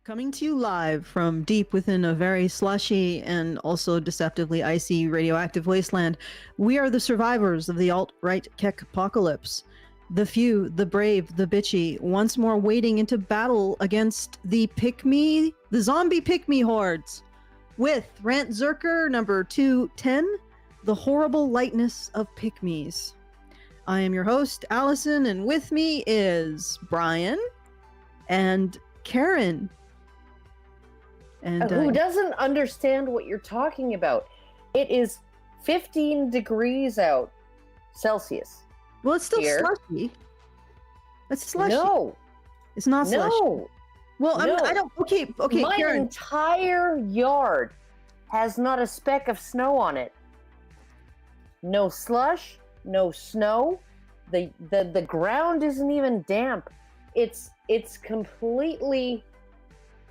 Coming to you live from deep within a very slushy and also deceptively icy radioactive wasteland, we are the survivors of the alt-right Kek apocalypse. The few, the brave, the bitchy, once more wading into battle against the zombie pick-me hordes. With Rantzerker number 210, the horrible lightness of pick-mes. I am your host, Allison, and with me is Brian and Karen. And who doesn't understand what you're talking about? It is 15 degrees out Celsius. Well, it's still here. Slushy. It's slushy. No, it's not slushy. No. Well, no. I don't. Okay. My Karen. entire yard has not a speck of snow on it. No slush, no snow. The ground isn't even damp. It's completely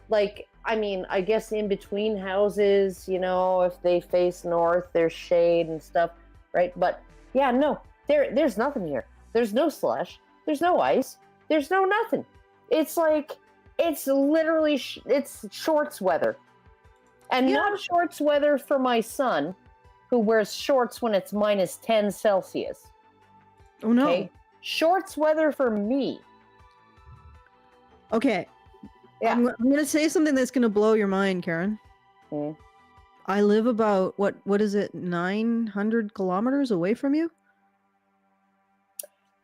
like. I mean, I guess in between houses, you know, if they face north, there's shade and stuff, right? But yeah, no, there's nothing here. There's no slush. There's no ice. There's no nothing. It's like, it's literally, it's shorts weather. And not shorts weather for my son, who wears shorts when it's minus 10 Celsius. Oh, no. Okay? Shorts weather for me. Okay. Yeah. I'm going to say something that's going to blow your mind, Karen. I live about, what is it, 900 kilometers away from you?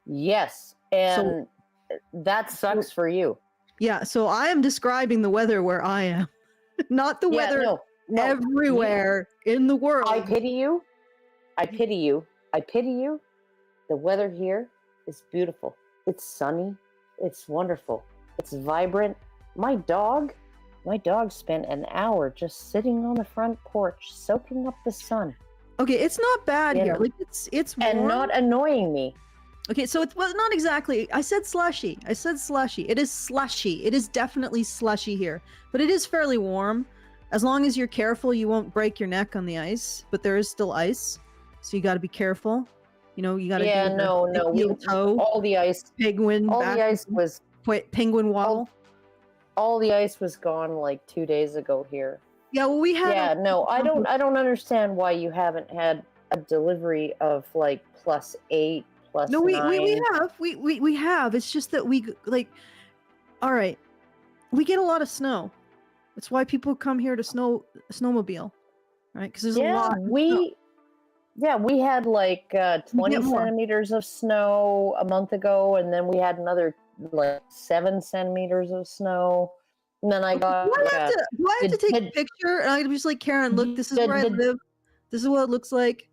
Yes, and that sucks for you. Yeah, so I am describing the weather where I am, not the weather everywhere in the world. I pity you. I pity you. I pity you. The weather here is beautiful. It's sunny. It's wonderful. It's vibrant. My dog spent an hour just sitting on the front porch, soaking up the sun. Okay, it's not bad here. Like it's warm. And not annoying me. Okay, so it's not exactly. I said slushy. It is slushy. It is definitely slushy here, but it is fairly warm. As long as you're careful, you won't break your neck on the ice. But there is still ice, so you got to be careful. You know, you got to. Yeah, no. All the ice. Penguin. All the ice was. Penguin waddle. All the ice was gone like 2 days ago here. Yeah, well, we had. Yeah, no, I don't understand why you haven't had a delivery of like +8, +9. No, we have. We have. It's just that we like. All right, we get a lot of snow. That's why people come here to snowmobile, right? Because there's a lot. We had like 20 centimeters of snow a month ago, and then we had another like 7 centimeters of snow, and then I got. Do I have to take a picture? And I'm just like, Karen, look, this is where I live. This is what it looks like.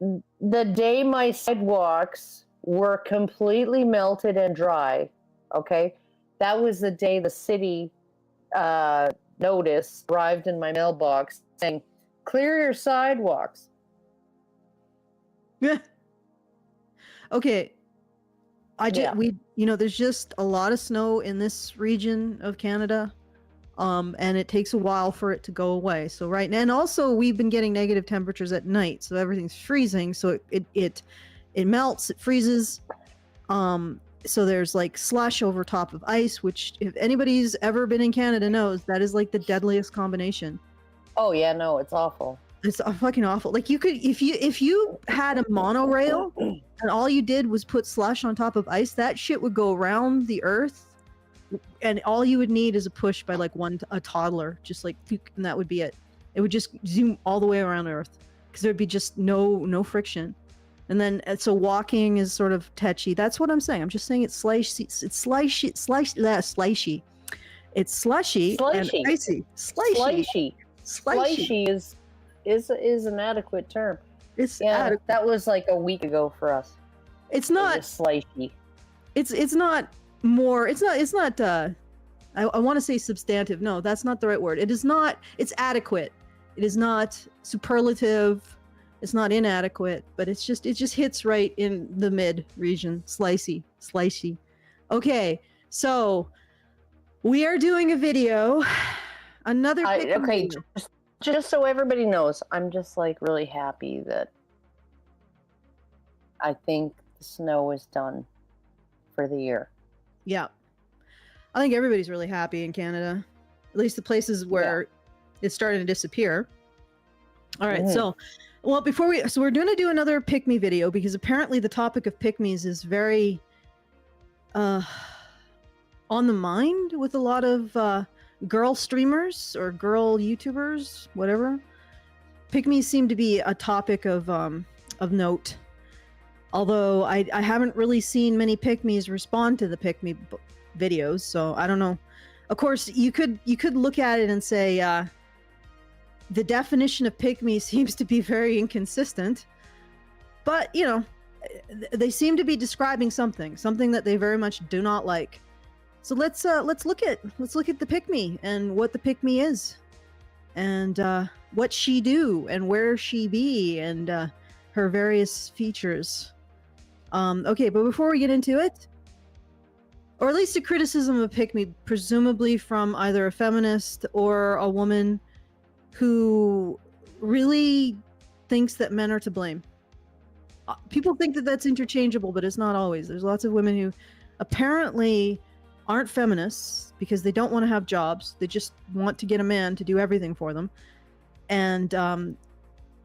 The day my sidewalks were completely melted and dry, okay, that was the day the city notice arrived in my mailbox saying, "Clear your sidewalks." Yeah. Okay. There's just a lot of snow in this region of Canada, and it takes a while for it to go away. So right now, and also we've been getting negative temperatures at night, so everything's freezing. So it melts, it freezes. So there's like slush over top of ice, which if anybody's ever been in Canada knows that is like the deadliest combination. Oh yeah, no, it's awful. It's fucking awful. Like you could, if you had a monorail and all you did was put slush on top of ice, that shit would go around the earth, and all you would need is a push by like a toddler, just like, and that would be it. It would just zoom all the way around Earth because there'd be just no friction. And then so walking is sort of touchy. That's what I'm saying. I'm just saying it's slushy. It's slushy. It's slushy and icy. Slushy is an adequate term. It's adequate. That was like a week ago for us. It's not slushy. It's not more. It's not. I want to say substantive. No, that's not the right word. It is not. It's adequate. It is not superlative. It's not inadequate. But it just hits right in the mid region. Slicey. Okay, so we are doing a video. Another. Okay. Just so everybody knows, I'm just like really happy that I think the snow is done for the year. Yeah. I think everybody's really happy in Canada. At least the places where it's starting to disappear. All right, so, well, so we're going to do another pick-me video because apparently the topic of pick-mes is very on the mind with a lot of girl streamers or girl YouTubers, whatever. Pick-mes seem to be a topic of note. Although I haven't really seen many pick-mes respond to the pick-me videos, so I don't know. Of course, you could look at it and say the definition of pick-me seems to be very inconsistent, but you know, they seem to be describing something that they very much do not like. So let's look at the pick-me and what the pick-me is, and what she do and where she be and her various features. Okay, but before we get into it, or at least a criticism of pick-me, presumably from either a feminist or a woman who really thinks that men are to blame. People think that that's interchangeable, but it's not always. There's lots of women who apparently aren't feminists because they don't want to have jobs. They just want to get a man to do everything for them. And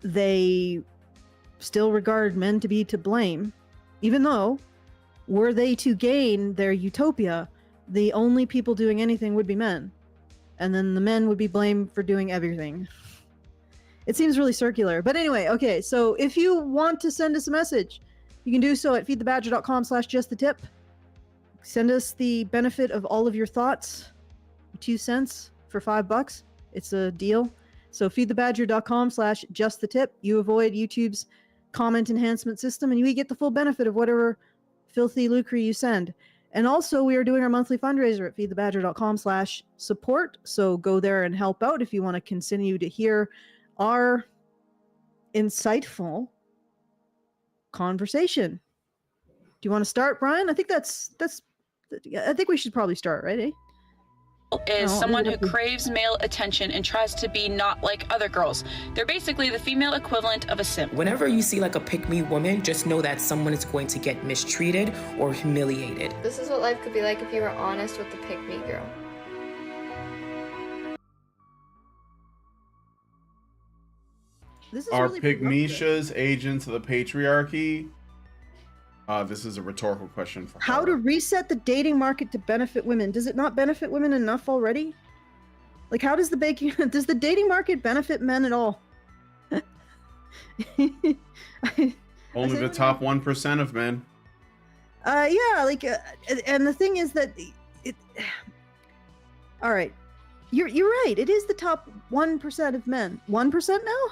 they still regard men to be to blame, even though were they to gain their utopia, the only people doing anything would be men. And then the men would be blamed for doing everything. It seems really circular. But anyway, okay, so if you want to send us a message, you can do so at feedthebadger.com/justthetip. Send us the benefit of all of your thoughts, 2 cents for $5. It's a deal. So feedthebadger.com/justthetip. You avoid YouTube's comment enhancement system, and you get the full benefit of whatever filthy lucre you send. And also, we are doing our monthly fundraiser at feedthebadger.com/support. So go there and help out if you want to continue to hear our insightful conversation. Do you want to start, Brian? I think I think we should probably start, right? Is someone who craves male attention and tries to be not like other girls. They're basically the female equivalent of a simp. Whenever you see like a pick-me woman, just know that someone is going to get mistreated or humiliated. This is what life could be like if you were honest with the pick-me girl. Are Pygmishas agents of the patriarchy? This is a rhetorical question for her. How to reset the dating market to benefit women. Does it not benefit women enough already? Like, how does does the dating market benefit men at all? Only the top 1% of men. Yeah, like, and the thing is that all right, you're right. It is the top 1% of men. 1% now?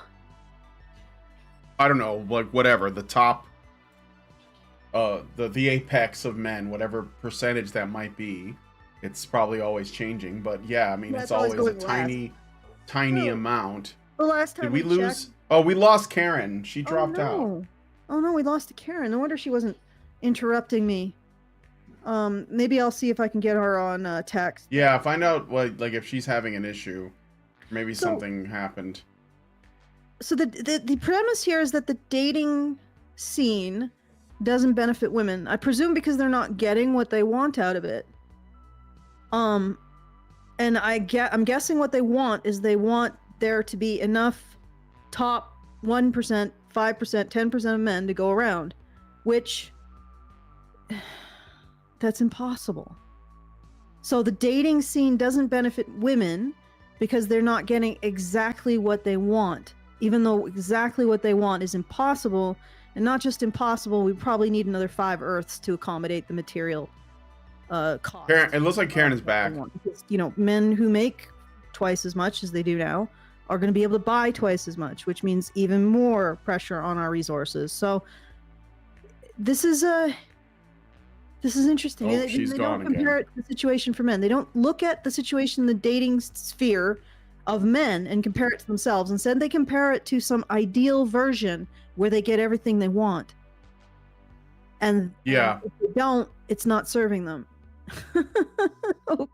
I don't know, like whatever the top, the apex of men, whatever percentage that might be. It's probably always changing, but yeah, I mean, it's always a tiny amount. The last time did we lose? Oh, we lost Karen. She dropped out. Oh no, we lost Karen. No wonder she wasn't interrupting me. Maybe I'll see if I can get her on text. Yeah, find out what, like, if she's having an issue. Maybe something happened. So the premise here is that the dating scene doesn't benefit women. I presume because they're not getting what they want out of it. And I'm guessing what they want is they want there to be enough top 1%, 5%, 10% of men to go around, which that's impossible. So the dating scene doesn't benefit women because they're not getting exactly what they want, even though exactly what they want is impossible. And not just impossible, we probably need another 5 Earths to accommodate the material cost. Karen, it looks like Karen is back. Because, you know, men who make twice as much as they do now are going to be able to buy twice as much, which means even more pressure on our resources. So this is interesting. Oh, they don't compare it to the situation for men. They don't look at the situation in the dating sphere of men and compare it to themselves. Instead, they compare it to some ideal version where they get everything they want. And yeah, if they don't, it's not serving them.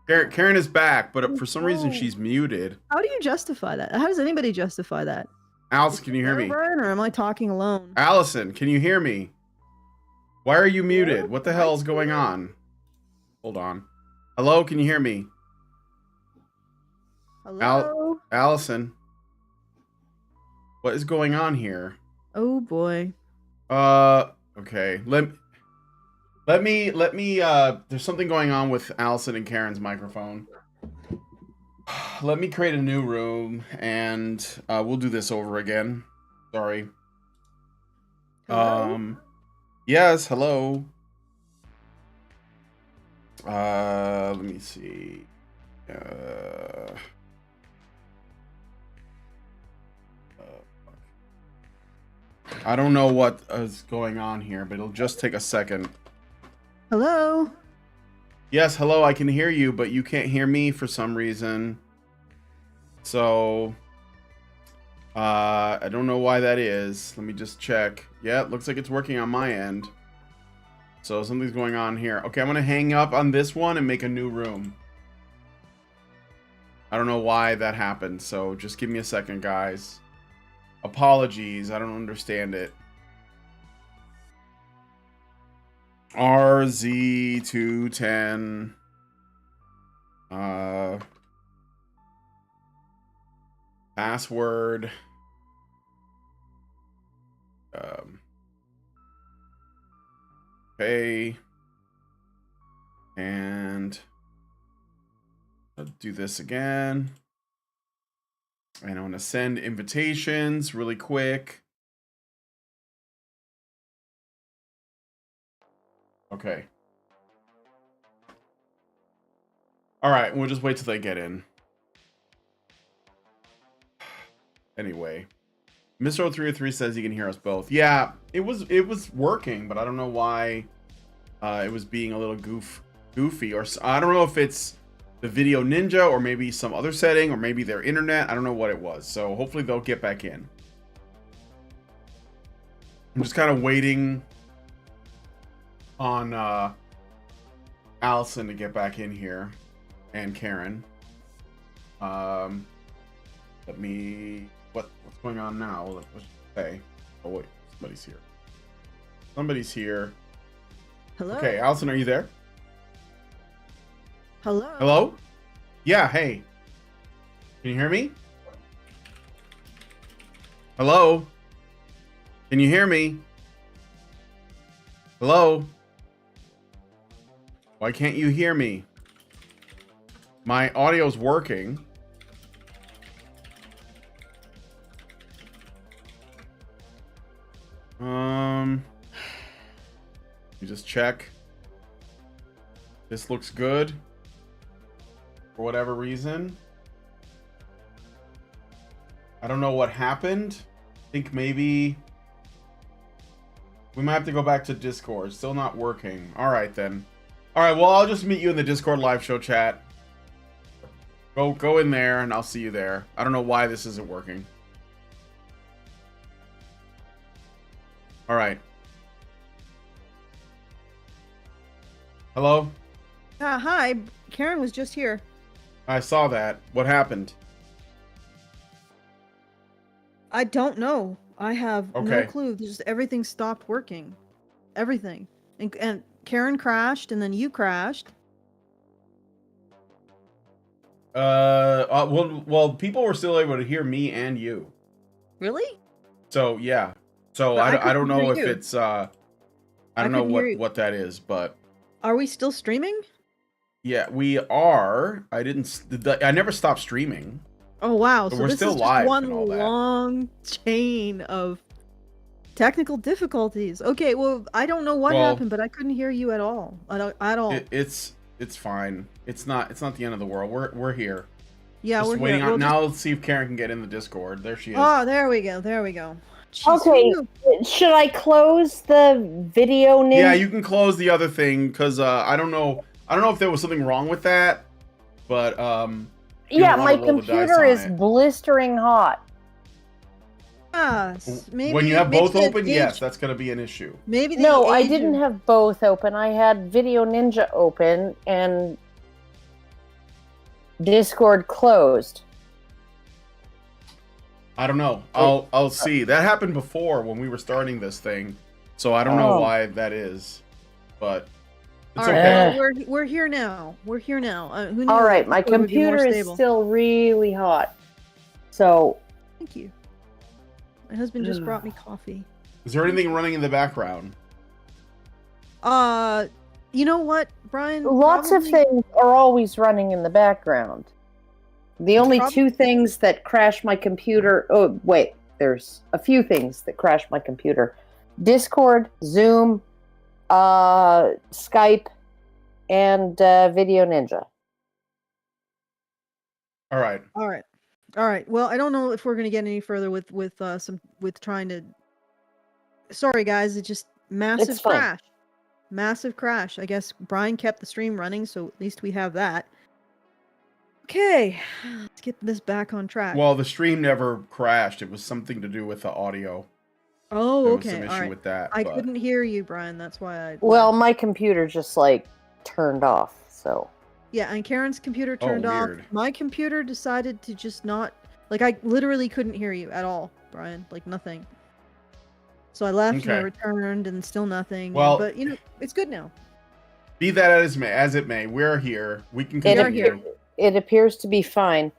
Karen is back, but for some reason she's muted. How do you justify that? How does anybody justify that? Allison, can you hear me? Brian, or am I talking alone? Allison, can you hear me? Why are you muted? What the hell is going on? Hold on. Hello, can you hear me? Hello? Allison. What is going on here? Oh boy. Okay. Let me there's something going on with Allison and Karen's microphone. Let me create a new room and we'll do this over again. Sorry. Hello? Yes, hello. Let me see. I don't know what is going on here, but it'll just take a second. Hello? Yes, hello, I can hear you, but you can't hear me for some reason. So, I don't know why that is. Let me just check. Yeah, it looks like it's working on my end. So something's going on here. Okay, I'm going to hang up on this one and make a new room. I don't know why that happened, so just give me a second, guys. Apologies, I don't understand it. RZ210. Password. Okay. And I'll do this again. And I want to send invitations really quick. Okay. All right, we'll just wait till they get in. Anyway, Mr. 0303 says he can hear us both. Yeah, it was working, but I don't know why it was being a little goofy, or I don't know if it's the Video Ninja or maybe some other setting or maybe their internet. I don't know what it was. So hopefully they'll get back in. I'm just kind of waiting on Allison to get back in here and Karen. Let me what's going on now? Let's say. Oh wait, somebody's here. Somebody's here. Hello? Okay, Allison, are you there? Hello? Hello? Yeah, hey. Can you hear me? Hello? Can you hear me? Hello? Why can't you hear me? My audio's working. You just check. This looks good. For whatever reason. I don't know what happened. I think maybe we might have to go back to Discord. Still not working. All right then. All right, well, I'll just meet you in the Discord live show chat. Go in there and I'll see you there. I don't know why this isn't working. All right. Hello? Hi. Karen was just here. I saw that. What happened? I don't know. I have no Okay. clue. Just everything stopped working. Everything. And Karen crashed and then you crashed. Well, people were still able to hear me and you. Really? So, yeah. So But I don't couldn't know hear if you. it's I don't know couldn't hear you. what that is, but Are we still streaming? yeah, we are. I never stopped streaming. Oh wow. But So we're this still is live just one and all that. long chain of technical difficulties. Okay, well, I don't know what happened, but I couldn't hear you at all. At all. It's fine. It's not the end of the world. We're here. Yeah, Just we're waiting here. on now. Let's see if Karen can get in the Discord. There she is. Oh, there we go. There we go. Jeez, Okay, whew. should I close the video ninja? Yeah, you can close the other thing because I don't know if there was something wrong with that, but you Yeah, don't my wanna roll the dice computer on is it. blistering hot. Maybe When you have maybe both the open, gauge- yes, that's going to be an issue. Maybe the No, I age didn't of- have both open. I had Video Ninja open and Discord closed. I don't know. I'll see. That happened before when we were starting this thing, so I don't know Oh. why that is, but It's All right, okay. well, we're here now. We're here now. Who knew All right, that my Discord would be more computer is stable? still really hot. So, Thank you. My husband just brought me coffee. Is there anything running in the background? You know what, Brian? lots of things are always running in the background. The only two things that crash my computer... Oh, wait. There's a few things that crash my computer. Discord, Zoom, Skype, and Video Ninja. All right. Well, I don't know if we're gonna get any further with trying to. Sorry, guys. It's just massive It's fine. crash. Massive crash. I guess Brian kept the stream running, so at least we have that. Okay, let's get this back on track. Well, the stream never crashed. It was something to do with the audio. Oh, There was okay. some issue All right. with that. I but- couldn't hear you, Brian. That's why I. Well, my computer just, turned off, so... Yeah, and Karen's computer turned off. weird. My computer decided to just not... I literally couldn't hear you at all, Brian. Nothing. So I left and I Okay. returned and still nothing. Well- But, it's good now. Be that as it may, we're here. We can It, continue. here. it appears to be fine.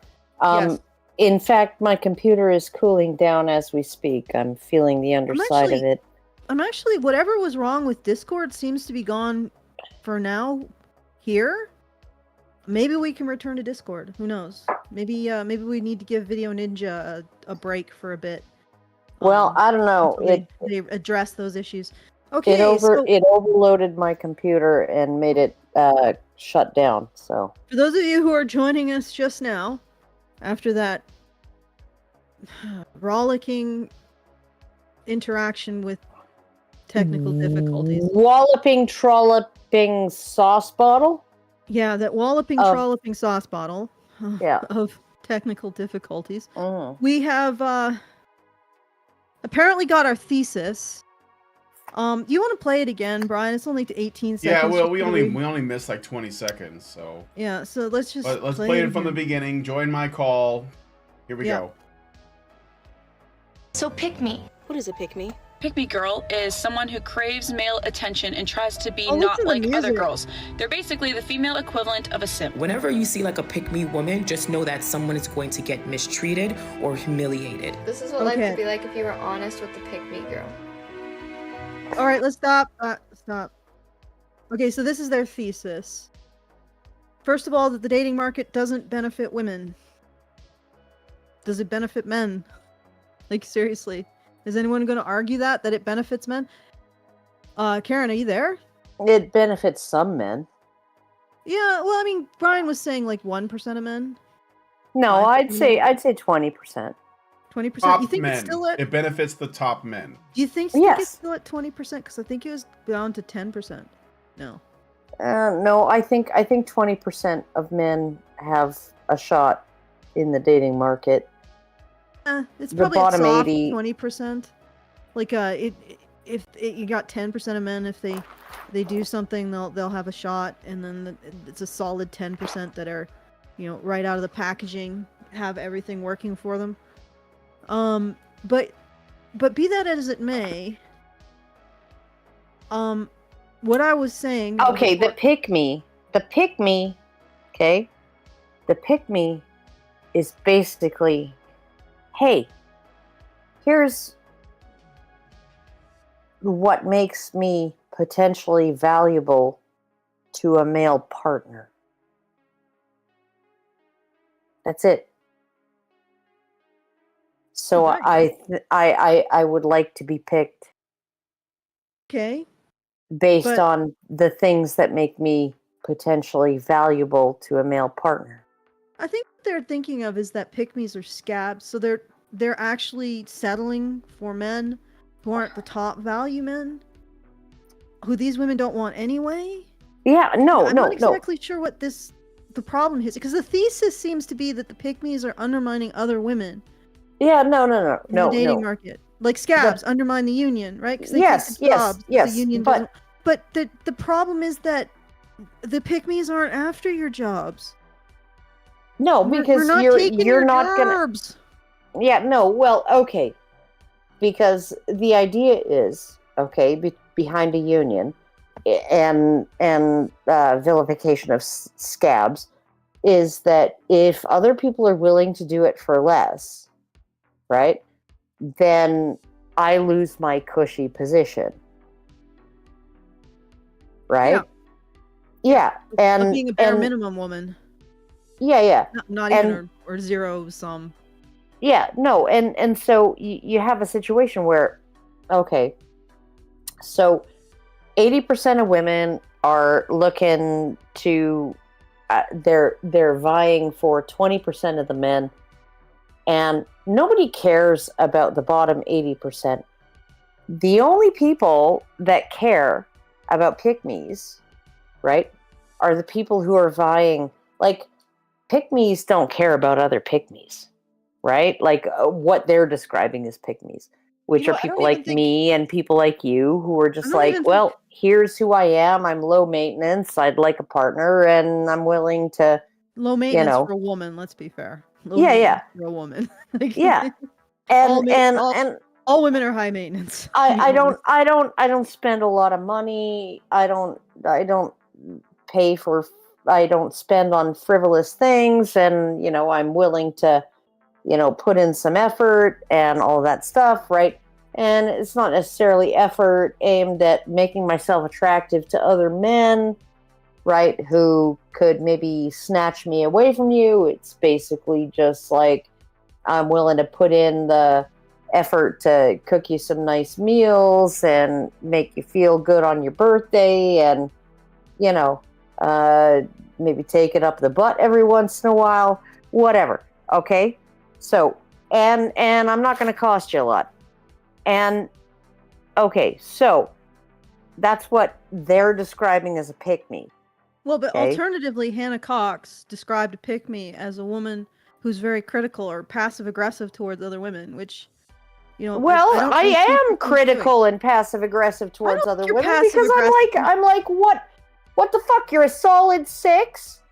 Yes. In fact, my computer is cooling down as we speak. I'm feeling the underside of actually- it. I'm actually... Whatever was wrong with Discord seems to be gone for now here. Maybe we can return to Discord. Who knows? Maybe we need to give Video Ninja a break for a bit. Well, I don't know. until they address those issues. Okay, It overloaded my computer and made it shut down. So for those of you who are joining us just now, after that rollicking interaction with technical difficulties. Walloping, trolloping sauce bottle. Yeah, that walloping, Of- trolloping sauce bottle Yeah. of technical difficulties. Mm. We have apparently got our thesis. Do you want to play it again, Brian? It's only 18 seconds. Yeah, well, just we to only read. missed 20 seconds, so Yeah, so let's just let's play it from the again. beginning. Join my call. Here we Yeah. go. So pick me. What is a pick-me? Pick-me girl is someone who craves male attention and tries to be Oh, not listen to like the other music. girls. They're basically the female equivalent of a simp. Whenever you see a pick-me woman, just know that someone is going to get mistreated or humiliated. This is what life Okay. would be like if you were honest with the pick-me girl. All right, let's stop. Stop. Okay, so this is their thesis. First of all, that the dating market doesn't benefit women. Does it benefit men? Seriously. Is anyone going to argue that it benefits men? Karen, are you there? It benefits some men. Yeah, well, I mean, Brian was saying 1% of men. No, 5%? I'd say 20%. 20%. Top You think men. it's still at? It benefits the top men. Do you think Yes. it's still at 20%? Because I think it was down to 10%. No. No, I think 20% of men have a shot in the dating market. It's The probably a bottom soft 80 20%. If you got 10% of men, if they do something, they'll have a shot, and then it's a solid 10% that are, right out of the packaging, have everything working for them. But be that as it may, what I was saying. Okay, the before- pick me, okay? The pick me is basically, hey, here's what makes me potentially valuable to a male partner. That's it. So Okay. I would like to be picked Okay. based But- on the things that make me potentially valuable to a male partner. I think what they're thinking of is that pick-mes are scabs, so they're actually settling for men who aren't the top value men, who these women don't want anyway. Yeah, I'm no. not exactly sure what the problem is, because the thesis seems to be that the pick-mes are undermining other women Yeah, no, in the dating market, like scabs undermine the union, right? Because they Yes, take the yes, jobs, yes, The union but- doesn't. But the problem is that the pick-mes aren't after your jobs. No, We're because not taking you're your not gonna. jobs. Yeah, no. Well, okay, because the idea is okay behind a union and vilification of scabs is that if other people are willing to do it for less, right, then I lose my cushy position, right? Yeah, and being a bare minimum woman. Yeah. Not even or zero sum. Yeah, no, and so you have a situation where, okay, so 80% of women are looking to, they're vying for 20% of the men, and nobody cares about the bottom 80%. The only people that care about pick-mes, right, are the people who are vying. Like, pick-mes don't care about other pick-mes, right? Like what they're describing as pick-mes, which are people like me and people like you who are just like, well, here's who I am. I'm low maintenance. I'd like a partner, and I'm willing to. Low maintenance for a woman. Let's be fair. Yeah. For a woman. Yeah, and all women are high maintenance. I don't spend a lot of money. I don't spend on frivolous things, and I'm willing to put in some effort and all that stuff, right? And it's not necessarily effort aimed at making myself attractive to other men, right, who could maybe snatch me away from you. It's basically just like, I'm willing to put in the effort to cook you some nice meals and make you feel good on your birthday, and maybe take it up the butt every once in a while, whatever. Okay, so and I'm not going to cost you a lot, and okay, so that's what they're describing as a pick-me. Well, but alternatively, Hannah Cox described a pick-me as a woman who's very critical or passive-aggressive towards other women, which, well, I am critical and passive-aggressive towards other women, because I'm like, what the fuck? You're a solid 6,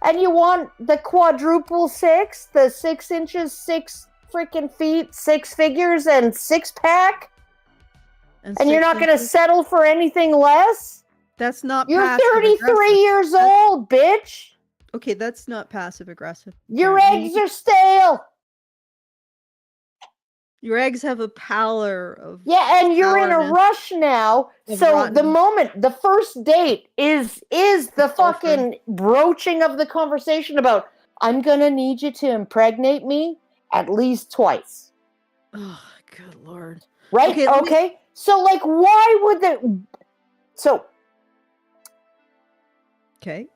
and you want the quadruple 6, the 6 inches, 6 freaking feet, 6 figures, and 6-pack, and you're not going to settle for anything less? That's not. You're 33 years old, bitch. Okay, that's not passive-aggressive. Your eggs are stale. Your eggs have a pallor of. Yeah, and you're in a rush now. So the first date is the fucking broaching of the conversation about, I'm gonna need you to impregnate me at least twice. Oh, good Lord. Right? Okay. So like, why would Okay.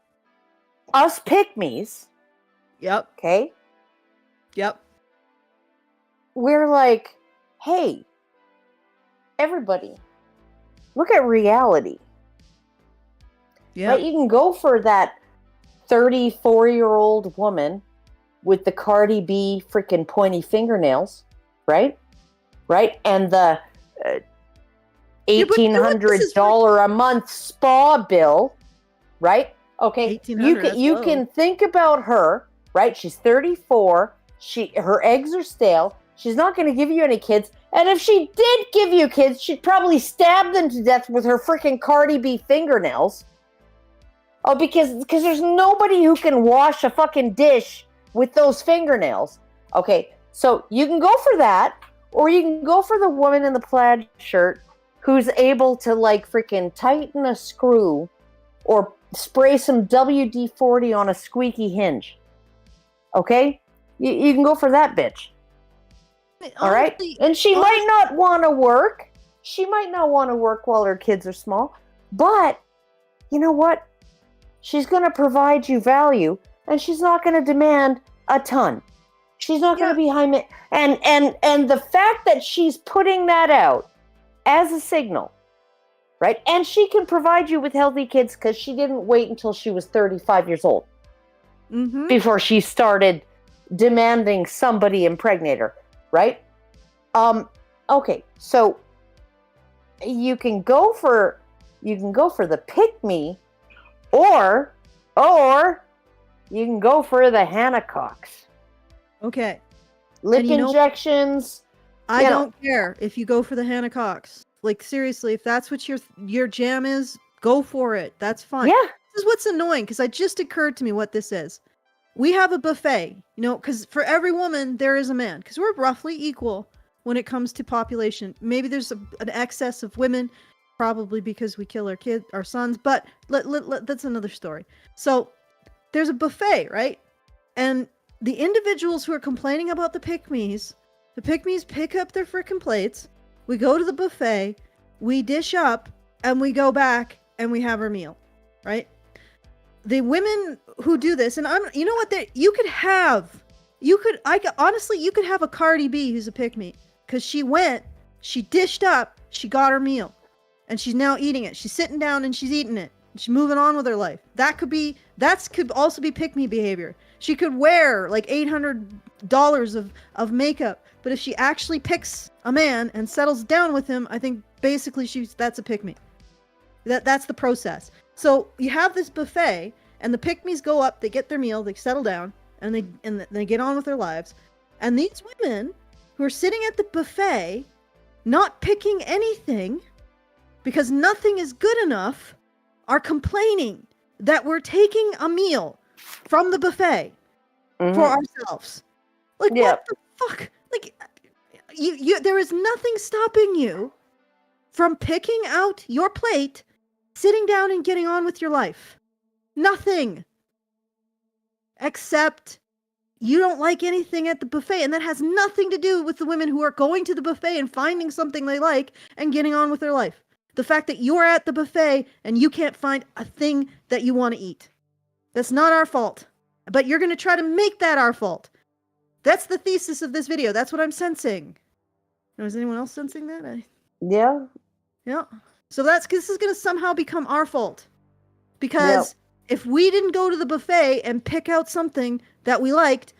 Us pick-mes. Yep. Okay. Yep. We're like, hey, everybody, look at reality. Yeah. Right? You can go for that 34-year-old woman with the Cardi B freaking pointy fingernails, right? Right? And the $1,800 a month spa bill, right? Okay, you can think about her, right? She's 34. Her eggs are stale. She's not going to give you any kids. And if she did give you kids, she'd probably stab them to death with her freaking Cardi B fingernails. Oh, because there's nobody who can wash a fucking dish with those fingernails. Okay, so you can go for that, or you can go for the woman in the plaid shirt who's able to like freaking tighten a screw or spray some WD-40 on a squeaky hinge. Okay? You can go for that bitch. All right? And she might not want to work. She might not want to work while her kids are small. But, you know what? She's going to provide you value, and she's not going to demand a ton. She's not going to be high... And the fact that she's putting that out as a signal, right? And she can provide you with healthy kids because she didn't wait until she was 35 years old before she started demanding somebody impregnate her, right? Okay, so you can go for the pick-me, or you can go for the Hannah Cox. Okay. Lip injections. I don't care if you go for the Hannah Cox. Like, seriously, if that's what your jam is, Go for it. That's fine. Yeah. This is what's annoying, because it just occurred to me what this is. We have a buffet, you know, because for every woman, there is a man, because we're roughly equal when it comes to population. Maybe there's an excess of women, probably because we kill our sons, but that's another story. So there's a buffet, right? And the individuals who are complaining about the pick-mes pick up their frickin' plates, we go to the buffet, we dish up, and we go back and we have our meal, right? The women who do this, and you know what? You could have a Cardi B who's a pick-me, because she dished up, she got her meal, and she's now eating it. She's sitting down and she's eating it. She's moving on with her life. That could also be pick-me behavior. She could wear like $800 of makeup, but if she actually picks a man and settles down with him, I think basically that's a pick-me. That's the process. So you have this buffet, and the pick-mes go up, they get their meal, they settle down, and they get on with their lives. And these women who are sitting at the buffet, not picking anything, because nothing is good enough, are complaining that we're taking a meal from the buffet for ourselves. Like, what the fuck? Like, there is nothing stopping you from picking out your plate, sitting down and getting on with your life. Nothing. Except you don't like anything at the buffet, and that has nothing to do with the women who are going to the buffet and finding something they like and getting on with their life. The fact that you're at the buffet and you can't find a thing that you want to eat. That's not our fault. But you're going to try to make that our fault. That's the thesis of this video. That's what I'm sensing. Now, is anyone else sensing that? Yeah. Yeah. So this is going to somehow become our fault. Because if we didn't go to the buffet and pick out something that we liked,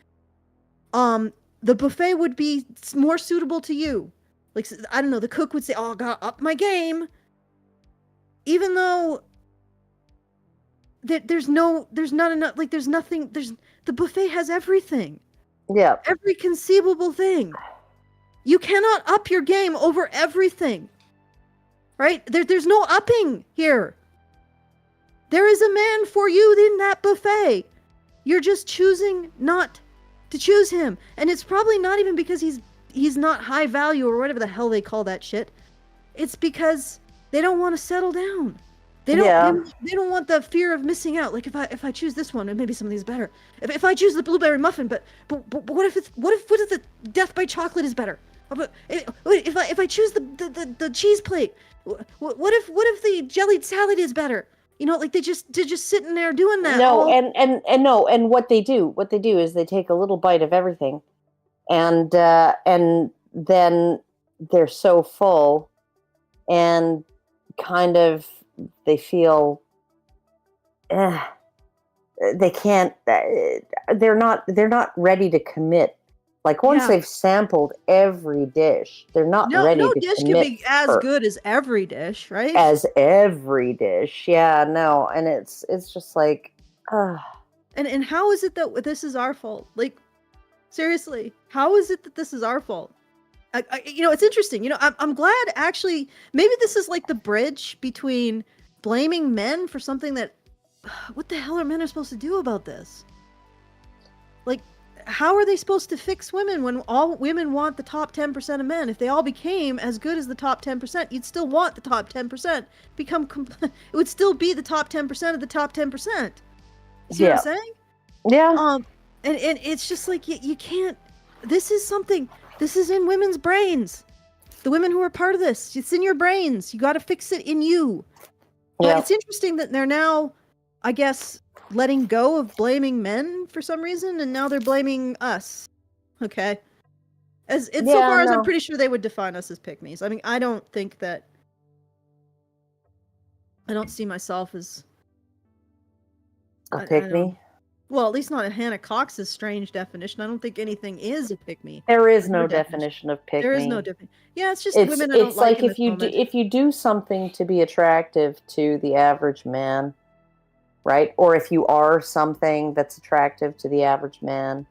the buffet would be more suitable to you. Like, I don't know, the cook would say, "Oh, I gotta up my game." Even though there's not enough, like, there's nothing, the buffet has everything. Yeah. Every conceivable thing. You cannot up your game over everything. Right? There's no upping here. There is a man for you in that buffet. You're just choosing not to choose him. And it's probably not even because he's not high value or whatever the hell they call that shit. It's because they don't want to settle down. They don't want the fear of missing out. Like, if I choose this one, maybe something's better. If I choose the blueberry muffin, but what if the death by chocolate is better? But if I choose the cheese plate, what if the jellied salad is better? You know, like, they're just sitting there doing that. No, and what they do is they take a little bite of everything, and then they're so full, and kind of they feel they can't. They're not ready to commit. Like, once they've sampled every dish, they're not ready to commit. No dish can be as good as every dish, right? As every dish, yeah, no, and it's just like, And how is it that this is our fault? Like, seriously, how is it that this is our fault? You know, it's interesting. You know, I'm glad, actually, maybe this is like the bridge between blaming men for something that, what the hell are men supposed to do about this? Like, how are they supposed to fix women when all women want the top 10% of men? If they all became as good as the top 10%, you'd still want the top 10%. It would still be the top 10% of the top 10%. See what I'm saying? Yeah. And it's just like, you can't, this is in women's brains. The women who are part of this, it's in your brains. You got to fix it in you. But it's interesting that they're now, I guess, letting go of blaming men for some reason, and now they're blaming us. Okay. So far as I'm pretty sure they would define us as pick-mes. I mean, I don't see myself as a pick-me. Well, at least not in Hannah Cox's strange definition. I don't think anything is a pick-me. There is no definition of pick-me. There is no definition. Yeah, it's just women I don't it's like. It's like if you do something to be attractive to the average man, right? Or if you are something that's attractive to the average man,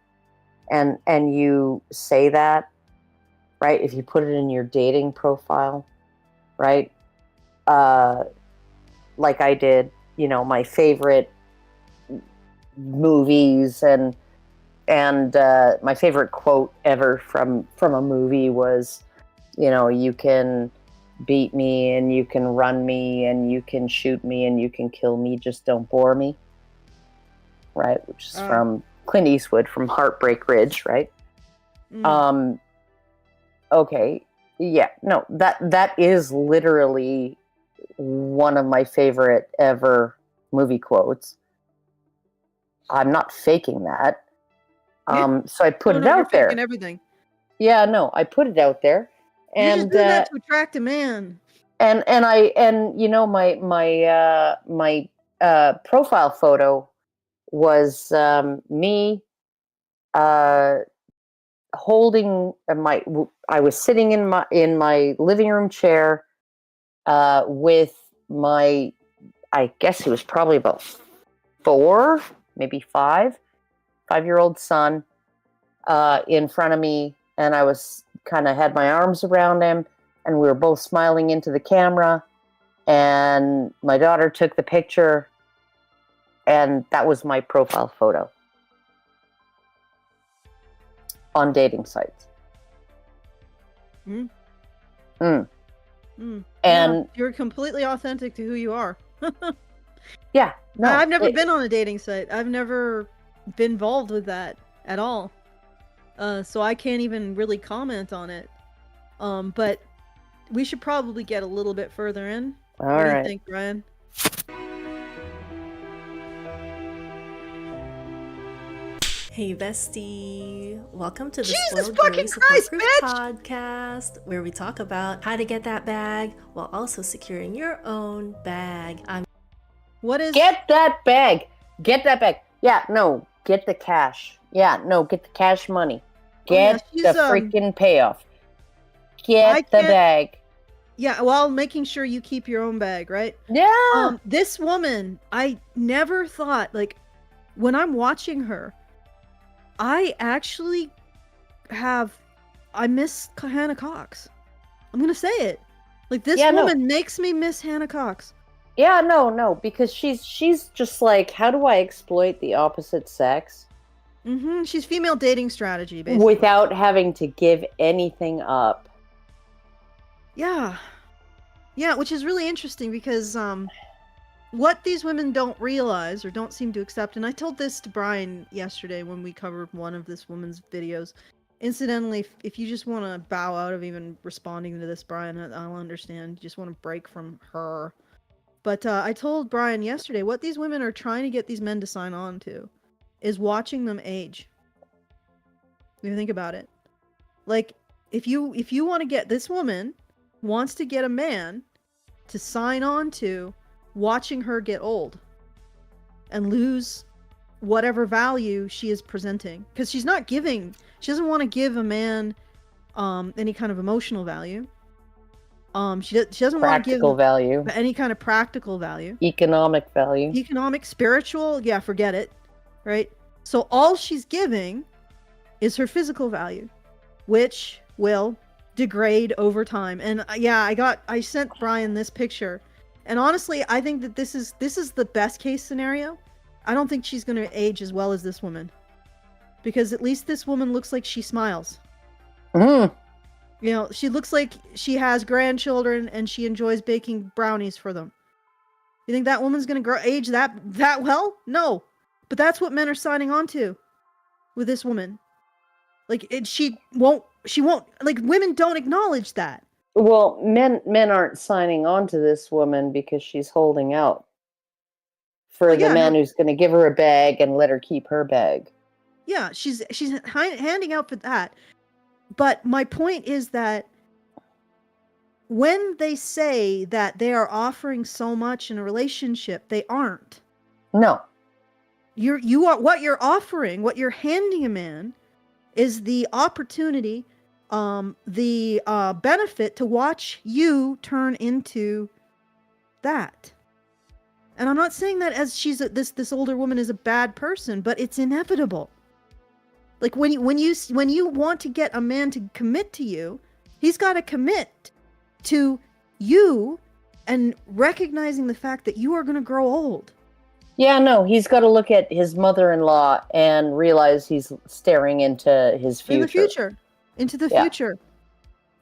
and you say that, right? If you put it in your dating profile, right? like I did, you know, my favorite movies, and my favorite quote ever from a movie was, you know, you can beat me and you can run me and you can shoot me and you can kill me, just don't bore me. Right? Which is from Clint Eastwood from Heartbreak Ridge, right? Okay. Yeah, no, that is literally one of my favorite ever movie quotes. I'm not faking that. So I put it out there. Faking everything. Yeah, no, I put it out there. You're And just doing that to attract a man. And you know, my profile photo was me holding I was sitting in my living room chair with my, I guess he was probably about 4, maybe 5-year-old son in front of me, and I was kind of had my arms around him, and we were both smiling into the camera, and my daughter took the picture, and that was my profile photo on dating sites. And yeah, you're completely authentic to who you are. Yeah, no, I've never been on a dating site. I've never been involved with that at all. So I can't even really comment on it. But we should probably get a little bit further in. All what do right. you think, Ryan? Hey bestie, welcome to the Jesus Spoiled fucking Girly Support Christ, Group bitch! podcast, where we talk about how to get that bag while also securing your own bag. Get that bag. Get that bag. Yeah, no, get the cash. Yeah, no, get the cash money. Get the freaking payoff. Get the bag. Yeah, while making sure you keep your own bag, right? Yeah. This woman, I never thought, like, when I'm watching her, I actually I miss Hannah Cox. I'm gonna say it. Like, this woman makes me miss Hannah Cox. Yeah, no, because she's just like, how do I exploit the opposite sex? She's female dating strategy, basically. Without having to give anything up. Yeah. Yeah, which is really interesting because what these women don't realize or don't seem to accept, and I told this to Brian yesterday when we covered one of this woman's videos. Incidentally, if you just want to bow out of even responding to this, Brian, I'll understand. You just want to break from her. But I told Brian yesterday, what these women are trying to get these men to sign on to is watching them age. If you think about it. Like, if you want to get, this woman wants to get a man to sign on to watching her get old and lose whatever value she is presenting, because she doesn't want to give a man any kind of emotional value. She doesn't want to give value, any kind of practical value, economic value, spiritual, yeah, forget it, right? So all she's giving is her physical value, which will degrade over time. And I sent Brian this picture. And honestly, I think that this is the best case scenario. I don't think she's going to age as well as this woman. Because at least this woman looks like she smiles. You know, she looks like she has grandchildren and she enjoys baking brownies for them. You think that woman's going to age that well? No. But that's what men are signing on to with this woman. Like, she won't, like, women don't acknowledge that. Well, men aren't signing on to this woman because she's holding out for the man who's going to give her a bag and let her keep her bag. Yeah, she's handing out for that. But my point is that when they say that they are offering so much in a relationship, they aren't. No. You are, what you're offering, what you're handing a man is the opportunity, the benefit to watch you turn into that. And I'm not saying that as this older woman is a bad person, but it's inevitable. Like, when you want to get a man to commit to you, he's got to commit to you and recognizing the fact that you are going to grow old. Yeah, no, he's got to look at his mother-in-law and realize he's staring into his future. In the future. Into the future.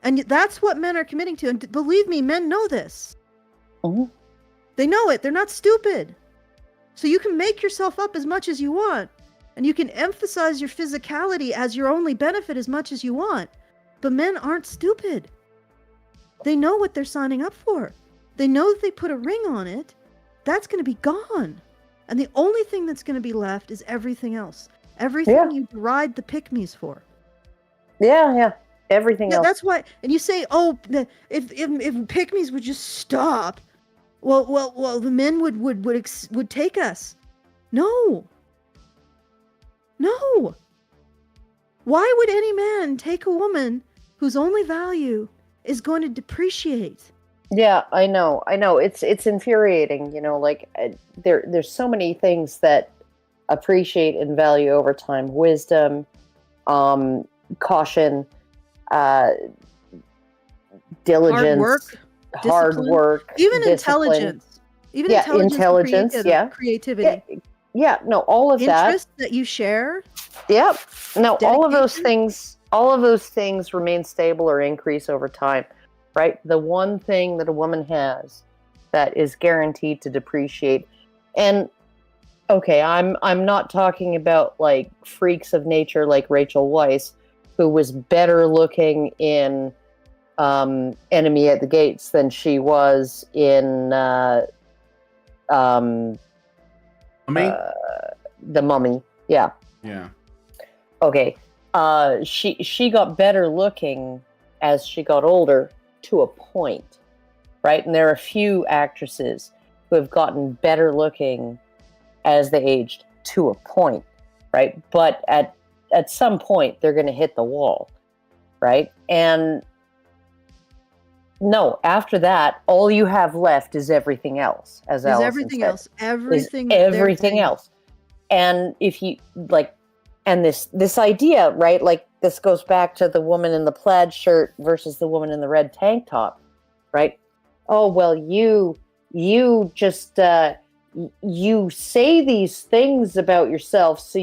And that's what men are committing to. And believe me, men know this. Mm-hmm. They know it. They're not stupid. So you can make yourself up as much as you want. And you can emphasize your physicality as your only benefit as much as you want. But men aren't stupid. They know what they're signing up for. They know if they put a ring on it, that's going to be gone. And the only thing that's going to be left is everything else. Everything you deride the pick-mes for. Yeah. Everything else. That's why. And you say, oh, if pick-mes would just stop, well, the men would take us. No. Why would any man take a woman whose only value is going to depreciate? Yeah, I know. It's infuriating. Like there's so many things that appreciate and value over time: wisdom, caution, diligence, hard work, even discipline. intelligence. Intelligence, creativity. Yeah, no, all of that. Interests that you share. Yep. No, dedication. all of those things remain stable or increase over time. Right? The one thing that a woman has that is guaranteed to depreciate. And okay, I'm not talking about like freaks of nature like Rachel Weisz, who was better looking in Enemy at the Gates than she was in The Mummy. Yeah. Okay. She got better looking as she got older, to a point, right? And there are a few actresses who have gotten better looking as they aged, to a point, right? But at some point, they're going to hit the wall, right? And no, after that, all you have left is everything else, as Allison said. Everything else. And if you like, and this idea, right? Like, this goes back to the woman in the plaid shirt versus the woman in the red tank top, right? Oh, well, you just, you say these things about yourself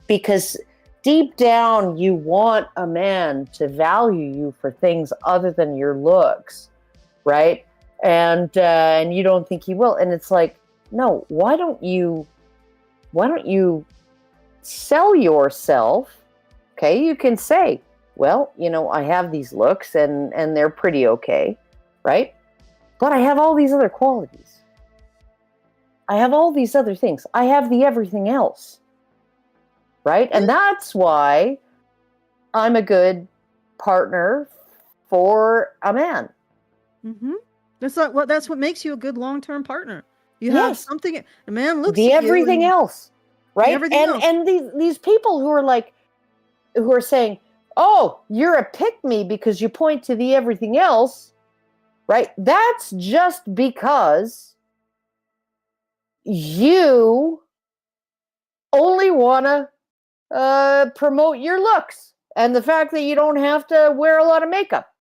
because deep down you want a man to value you for things other than your looks, right? And you don't think he will. And it's like, no, why don't you sell yourself? Okay, you can say, well, I have these looks and they're pretty okay, right? But I have all these other qualities. I have all these other things. I have the everything else, right? And that's why I'm a good partner for a man. Mm-hmm. That's what makes you a good long-term partner. You have something. A man looks the at everything you else, right? And these people who are saying, oh, you're a pick-me because you point to the everything else, right? That's just because you only want to promote your looks and the fact that you don't have to wear a lot of makeup.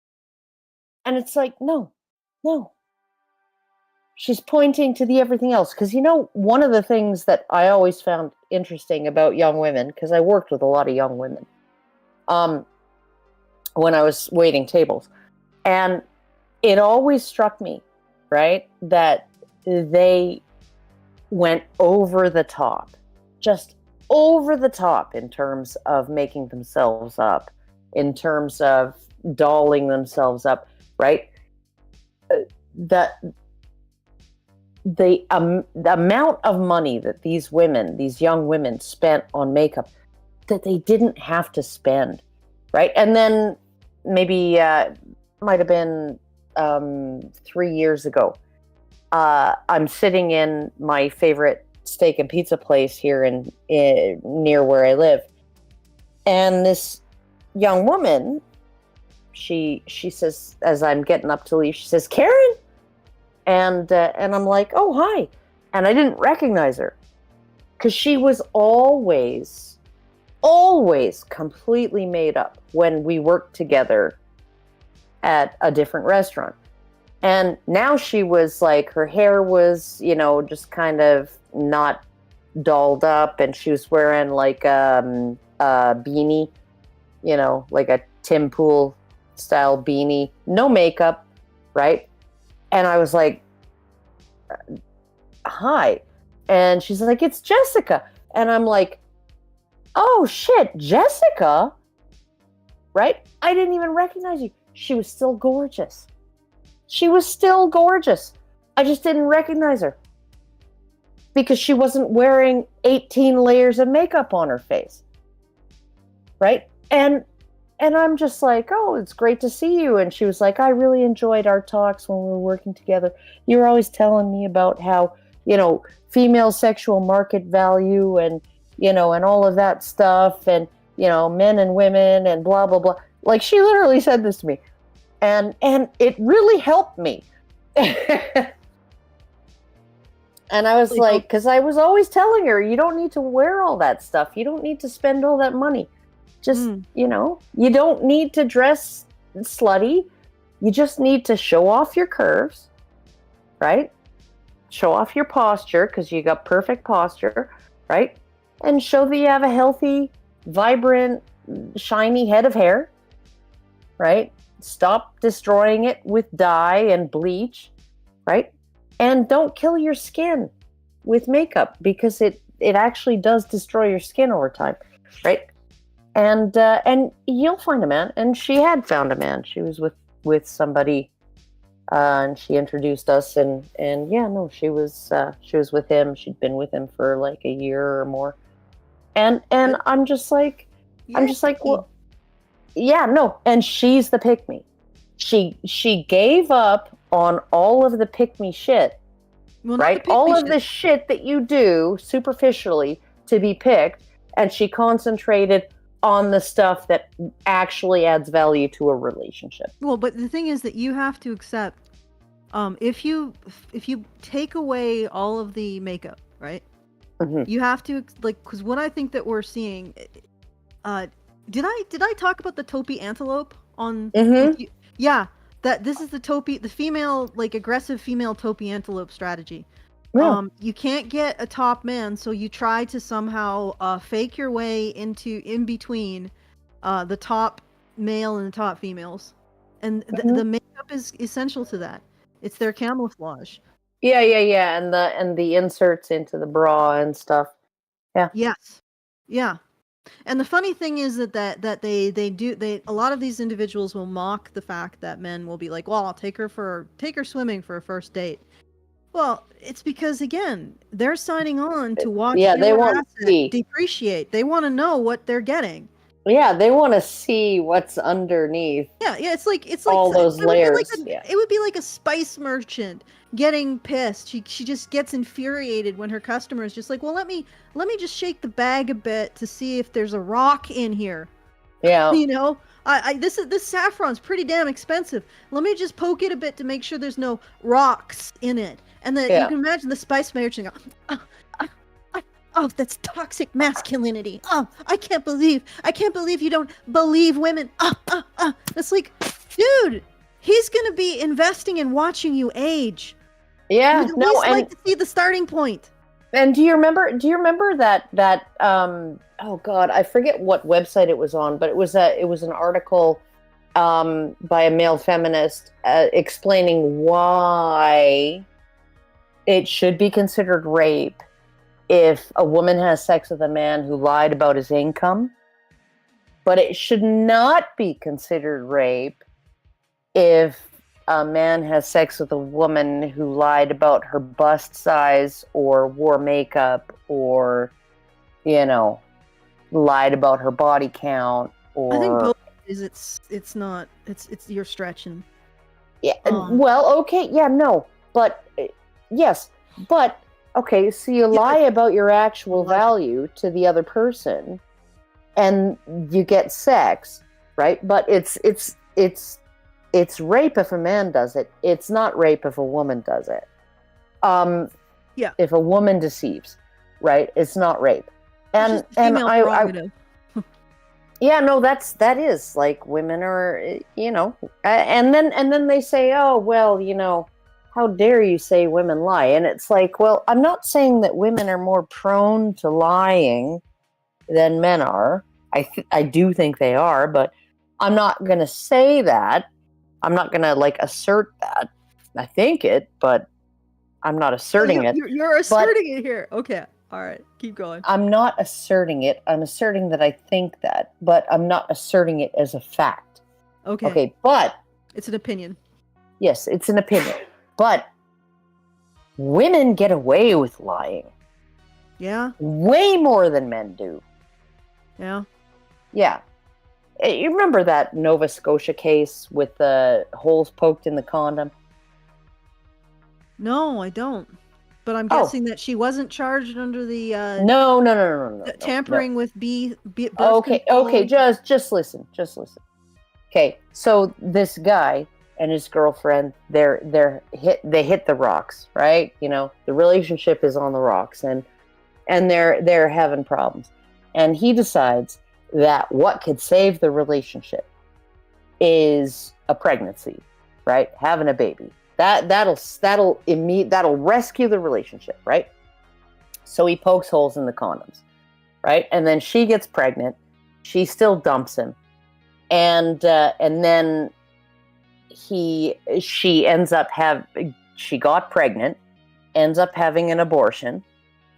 And it's like, no. She's pointing to the everything else. Because, one of the things that I always found interesting about young women, because I worked with a lot of young women, when I was waiting tables. And it always struck me, right, that they went over the top, just over the top in terms of making themselves up, in terms of dolling themselves up, right? The amount of money that these young women spent on makeup that they didn't have to spend, right? And then maybe might have been 3 years ago. I'm sitting in my favorite steak and pizza place here in near where I live, and this young woman, she says, as I'm getting up to leave, she says, "Karen," and I'm like, "Oh, hi," and I didn't recognize her because she was always completely made up when we worked together at a different restaurant. And now she was like, her hair was, just kind of not dolled up, and she was wearing like a beanie, like a Tim Pool style beanie, no makeup, right? And I was like, hi. And she's like, it's Jessica. And I'm like, oh shit, Jessica? Right? I didn't even recognize you. She was still gorgeous. She was still gorgeous. I just didn't recognize her because she wasn't wearing 18 layers of makeup on her face. Right? And I'm just like, oh, it's great to see you. And she was like, I really enjoyed our talks when we were working together. You were always telling me about how, female sexual market value and, and all of that stuff and, men and women and blah, blah, blah. Like, she literally said this to me. And it really helped me. And I was like, because I was always telling her, you don't need to wear all that stuff. You don't need to spend all that money. Just, you don't need to dress slutty. You just need to show off your curves, right? Show off your posture because you got perfect posture, right? And show that you have a healthy, vibrant, shiny head of hair, right? Stop destroying it with dye and bleach, right? And don't kill your skin with makeup because it actually does destroy your skin over time, right? And you'll find a man. And she had found a man. She was with somebody, and she introduced us. And she was with him. She'd been with him for like a year or more. And I'm just like, well, yeah, no. And she's the pick-me. She gave up on all of the pick-me shit, right? All of the shit that you do superficially to be picked, and she concentrated on the stuff that actually adds value to a relationship. Well, but the thing is that you have to accept, if you take away all of the makeup, right? Mm-hmm. You have to, like, because what I think that we're seeing, did I talk about the Topi antelope on? Mm-hmm. Yeah, that this is the Topi, the female, like, aggressive female Topi antelope strategy. Yeah. You can't get a top man, so you try to somehow fake your way in between the top male and the top females, and the makeup is essential to that. It's their camouflage. Yeah, and the inserts into the bra and stuff. Yeah. Yes. Yeah. And the funny thing is that a lot of these individuals will mock the fact that men will be like, well, I'll take her swimming for a first date. Well, it's because, again, they're signing on to watch they want asset to see. depreciate. They want to know what they're getting. Yeah, they want to see what's underneath. Yeah, it's like all those layers. It would be like a spice merchant getting pissed. She just gets infuriated when her customer is just like, well, let me just shake the bag a bit to see if there's a rock in here. Yeah. This saffron's pretty damn expensive. Let me just poke it a bit to make sure there's no rocks in it. And then you can imagine the spice merchant go, oh, that's toxic masculinity. Oh, I can't believe you don't believe women. It's like, dude, he's gonna be investing in watching you age. Yeah, You'd at least like to see the starting point. And do you remember that oh god, I forget what website it was on, but it was an article by a male feminist explaining why it should be considered rape if a woman has sex with a man who lied about his income, but it should not be considered rape if a man has sex with a woman who lied about her bust size or wore makeup or, lied about her body count or... I think both is it's not, you're stretching. Yeah, well, okay, yeah, no, but, yes, but, okay, so you lie about your actual value to the other person and you get sex, right? But it's rape if a man does it. It's not rape if a woman does it. If a woman deceives, right? It's not rape. And I Yeah, no, that is like women are, and then they say, oh well, how dare you say women lie? And it's like, well, I'm not saying that women are more prone to lying than men are. I do think they are, but I'm not gonna say that. I'm not gonna like assert that. I think it, but I'm not asserting it. You're asserting it here. Okay. All right. Keep going. I'm not asserting it. I'm asserting that I think that, but I'm not asserting it as a fact. Okay. Okay, but It's an opinion. yes, it's an opinion. But women get away with lying Yeah. way more than men do. Yeah. Yeah. You remember that Nova Scotia case with the holes poked in the condom? No, I don't. But I'm Oh. guessing that she wasn't charged under the No. tampering with birth Okay, control. okay, just listen. Okay, so this guy and his girlfriend, they hit the rocks, right? The relationship is on the rocks, and they're having problems. And he decides that what could save the relationship is a pregnancy, right? Having a baby. That'll rescue the relationship, right? So he pokes holes in the condoms, right? And then she gets pregnant. She still dumps him, and then she got pregnant, ends up having an abortion,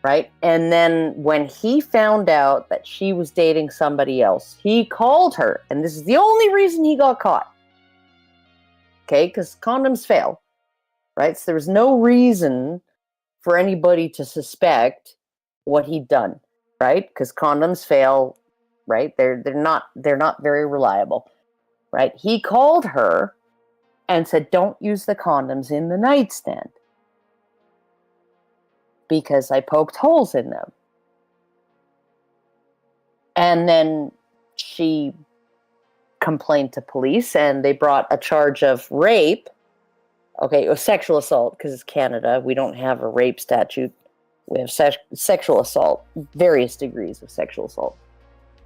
right? And then when he found out that she was dating somebody else, he called her, and this is the only reason he got caught. Okay, because condoms fail, right? So there was no reason for anybody to suspect what he'd done, right? Because condoms fail, right? They're not very reliable, right? He called her and said, "Don't use the condoms in the nightstand because I poked holes in them." And then she complained to police, and they brought a charge of rape. Okay, it was sexual assault, because it's Canada. We don't have a rape statute. We have sexual assault, various degrees of sexual assault,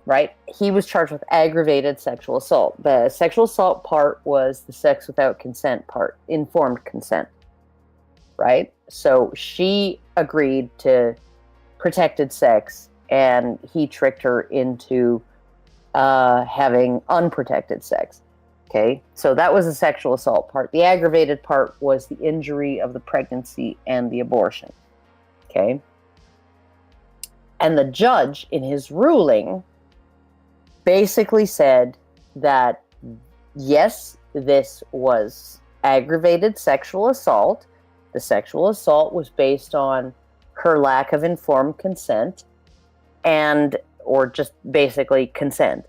right? He was charged with aggravated sexual assault. The sexual assault part was the sex without consent part, informed consent, right? So she agreed to protected sex, and he tricked her into having unprotected sex. Okay, so that was the sexual assault part. The aggravated part was the injury of the pregnancy and the abortion. Okay, and the judge, in his ruling, basically said that yes, this was aggravated sexual assault. The sexual assault was based on her lack of informed consent, or just basically consent.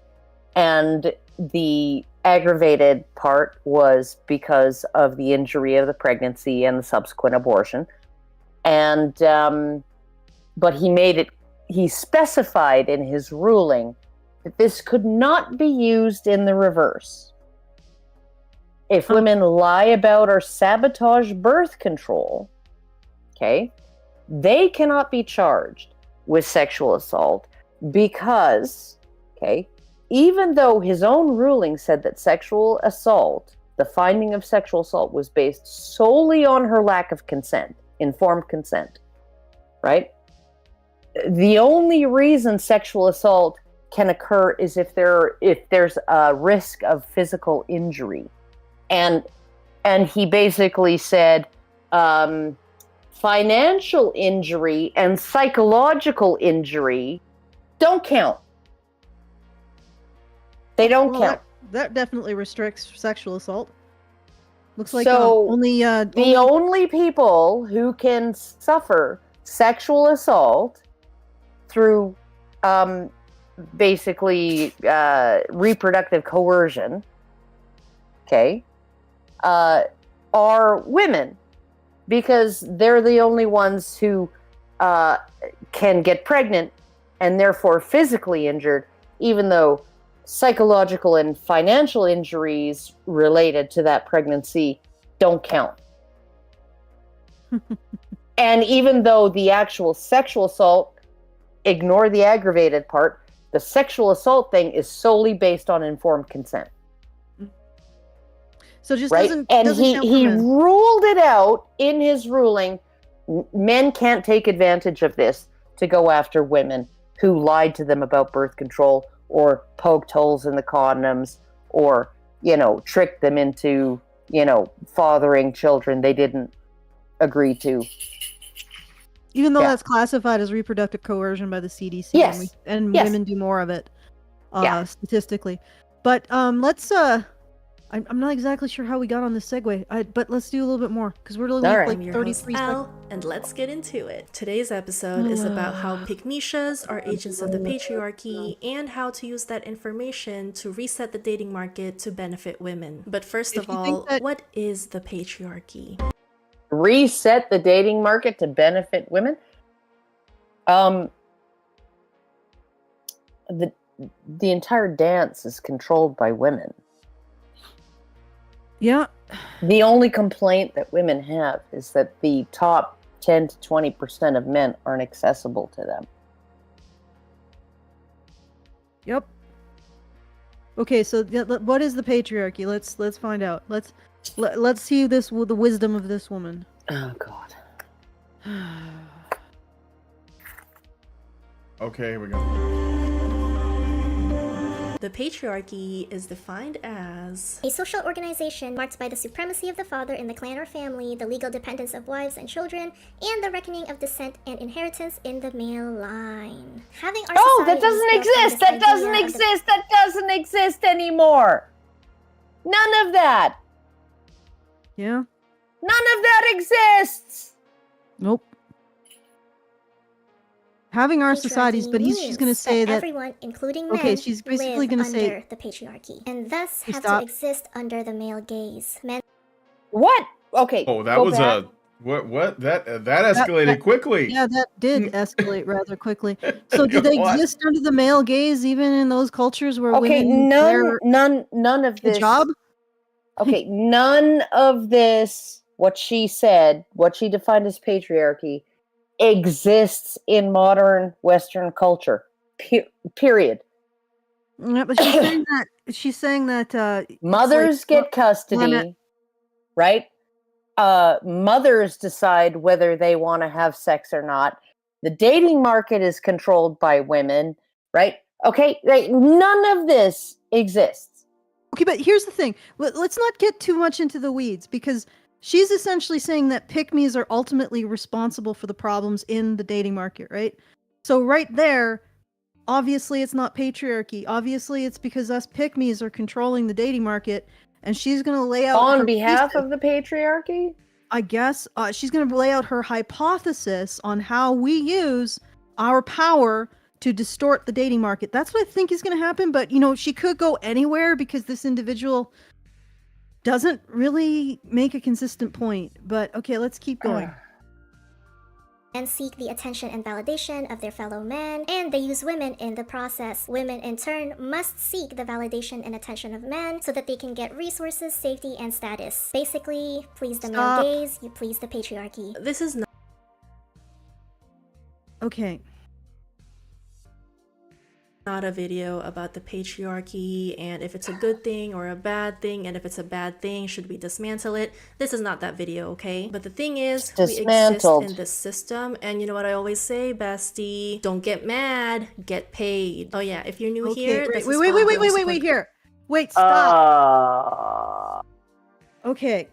And the aggravated part was because of the injury of the pregnancy and the subsequent abortion. And but he specified in his ruling that this could not be used in the reverse. If women lie about or sabotage birth control, okay, they cannot be charged with sexual assault because, okay, even though his own ruling said that sexual assault, the finding of sexual assault, was based solely on her lack of consent, informed consent, right? The only reason sexual assault can occur is if there's a risk of physical injury. And he basically said financial injury and psychological injury don't count. They don't count. That definitely restricts sexual assault. Looks like So, the only people who can suffer sexual assault through basically reproductive coercion, okay, are women, because they're the only ones who can get pregnant and therefore physically injured, even though psychological and financial injuries related to that pregnancy don't count. And even though the actual sexual assault, ignore the aggravated part, The sexual assault thing is solely based on informed consent. So just right? doesn't And doesn't count for he men. ruled it out in his ruling. Men can't take advantage of this to go after women who lied to them about birth control or poked holes in the condoms or, tricked them into, fathering children they didn't agree to. Even though Yeah. that's classified as reproductive coercion by the CDC, Yes. and Yes. women do more of it, Yeah. statistically. But let's. I'm not exactly sure how we got on this segue, but let's do a little bit more because we're only All right. like I'm your host 33 seconds. Al, and let's get into it. Today's episode is about how pick-mes are agents of the patriarchy and how to use that information to reset the dating market to benefit women. But first If of you think all, that- what is the patriarchy? Reset the dating market to benefit women. The entire dance is controlled by women. Yeah. The only complaint that women have is that the top 10 to 20% of men aren't accessible to them. Yep. Okay, so what is the patriarchy? Let's find out. Let's see the wisdom of this woman. Oh God. Okay, here we go. The patriarchy is defined as a social organization marked by the supremacy of the father in the clan or family, the legal dependence of wives and children, and the reckoning of descent and inheritance in the male line. Having our That doesn't exist. That doesn't exist. That doesn't exist anymore. None of that. Yeah. None of that exists. Nope. Having our societies, but she's going to say that everyone, including men, okay, she's basically live going to under say the patriarchy, and thus have stop. to exist under the male gaze. Men. What? Okay. Oh, that go was back. what that escalated quickly. Yeah, that did escalate rather quickly. So do they What? exist under the male gaze even in those cultures where Okay, women wear none of this. hijab? Okay, none of this. What she said, what she defined as patriarchy, exists in modern Western culture. Period. Yeah, but she's saying that Mothers get custody, right? Mothers decide whether they want to have sex or not. The dating market is controlled by women, right? Okay, none of this exists. Okay, but here's the thing. Let's not get too much into the weeds because she's essentially saying that pick-mes are ultimately responsible for the problems in the dating market, right? So right there, obviously it's not patriarchy. Obviously it's because us pick-mes are controlling the dating market, and she's going to lay out On her behalf thesis. of the patriarchy? I guess she's going to lay out her hypothesis on how we use our power to distort the dating market. That's what I think is going to happen. But, she could go anywhere because this individual doesn't really make a consistent point. But, okay, let's keep going. And seek the attention and validation of their fellow men, and they use women in the process. Women, in turn, must seek the validation and attention of men so that they can get resources, safety, and status. Basically, please the male gaze, you please the patriarchy. this is Okay. not a video about the patriarchy and if it's a good thing or a bad thing, and if it's a bad thing, should we dismantle it? This is not that video, okay? But the thing is, we exist Dismantled. in this system, and you know what I always say, bestie? Don't get mad, get paid. Oh yeah, if you're new Okay, here, wait, this wait, is wait, all wait, wait, girls wait, wait, club. here. Wait, stop. Okay.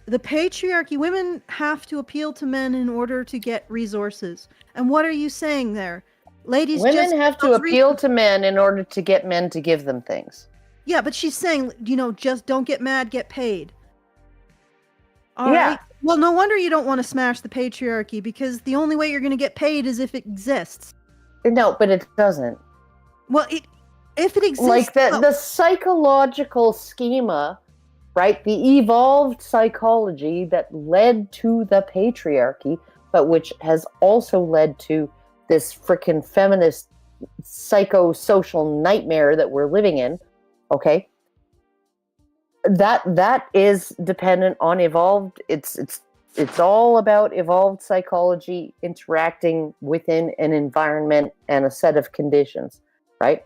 The patriarchy, women have to appeal to men in order to get resources. And what are you saying there? Ladies, Women just have to those appeal to men in order to get men to give them things. Yeah, but she's saying, just don't get mad, get paid. All Yeah. right. Well, no wonder you don't want to smash the patriarchy, because the only way you're going to get paid is if it exists. No, but it doesn't. Well, if it exists, Like the psychological schema, right? The evolved psychology that led to the patriarchy, but which has also led to this freaking feminist psychosocial nightmare that we're living in, okay? That is dependent on evolved. It's all about evolved psychology interacting within an environment and a set of conditions. right?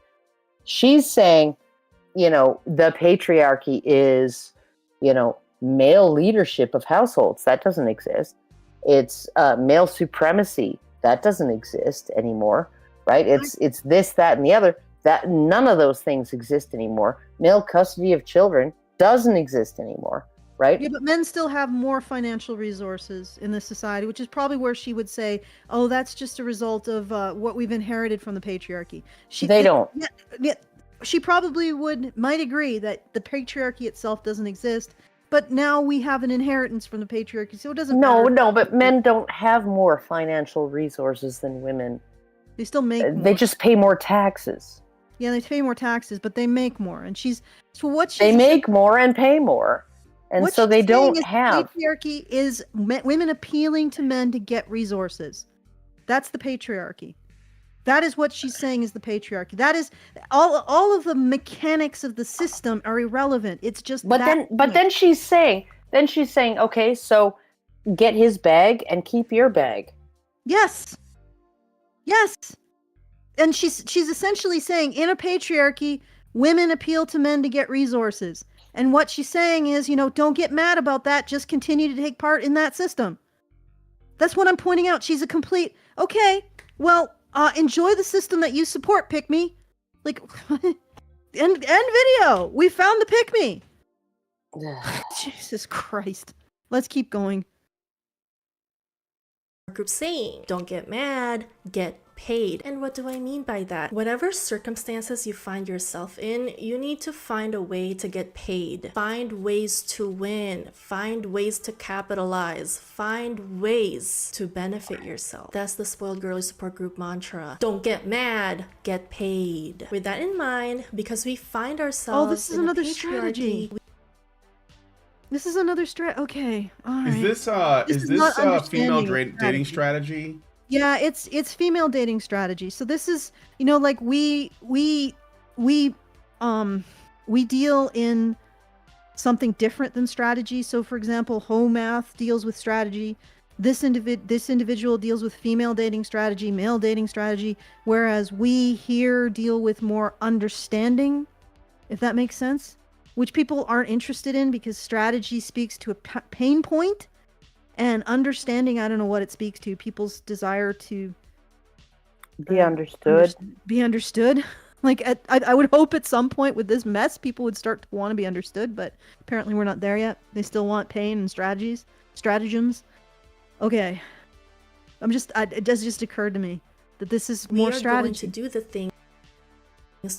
She's saying, the patriarchy is, male leadership of households. That doesn't exist. It's male supremacy. That doesn't exist anymore, right? It's this, that, and the other. That none of those things exist anymore. Male custody of children doesn't exist anymore, right? Yeah, but men still have more financial resources in this society, which is probably where she would say, "Oh, that's just a result of what we've inherited from the patriarchy." They don't. Yeah, she probably might agree that the patriarchy itself doesn't exist, but now we have an inheritance from the patriarchy, so it doesn't matter. No, but men don't have more financial resources than women. They still make more. They just pay more taxes. Yeah, they pay more taxes, but they make more. And they make more and pay more. And so they don't have. Patriarchy is women appealing to men to get resources. That's the patriarchy. That is what she's saying is the patriarchy. That is all of the mechanics of the system are irrelevant. It's just then she's saying, okay, so get his bag and keep your bag. Yes. And she's essentially saying in a patriarchy, women appeal to men to get resources. And what she's saying is, don't get mad about that. Just continue to take part in that system. That's what I'm pointing out. She's a complete, okay, well, enjoy the system that you support, pick-me. Like, end video. We found the pick-me. Jesus Christ. Let's keep going. Group saying, don't get mad, get paid. And what do I mean by that? Whatever circumstances you find yourself in, you need to find a way to get paid. Find ways to win. Find ways to capitalize. Find ways to benefit yourself. That's the Spoiled Girly Support Group mantra. Don't get mad, get paid. With that in mind, because we find ourselves this is in another a strategy. This is another okay. All right. Is this female dating strategy? Yeah, it's female dating strategy. So this is, like we deal in something different than strategy. So for example, home math deals with strategy. This individual deals with female dating strategy, male dating strategy, whereas we here deal with more understanding, if that makes sense, which people aren't interested in because strategy speaks to a pain point. And understanding, I don't know what it speaks to. People's desire to be understood. Be understood. Like, I would hope at some point with this mess, people would start to want to be understood, but apparently we're not there yet. They still want pain and stratagems. Okay. It just occurred to me that this is more strategy. We are going to do the thing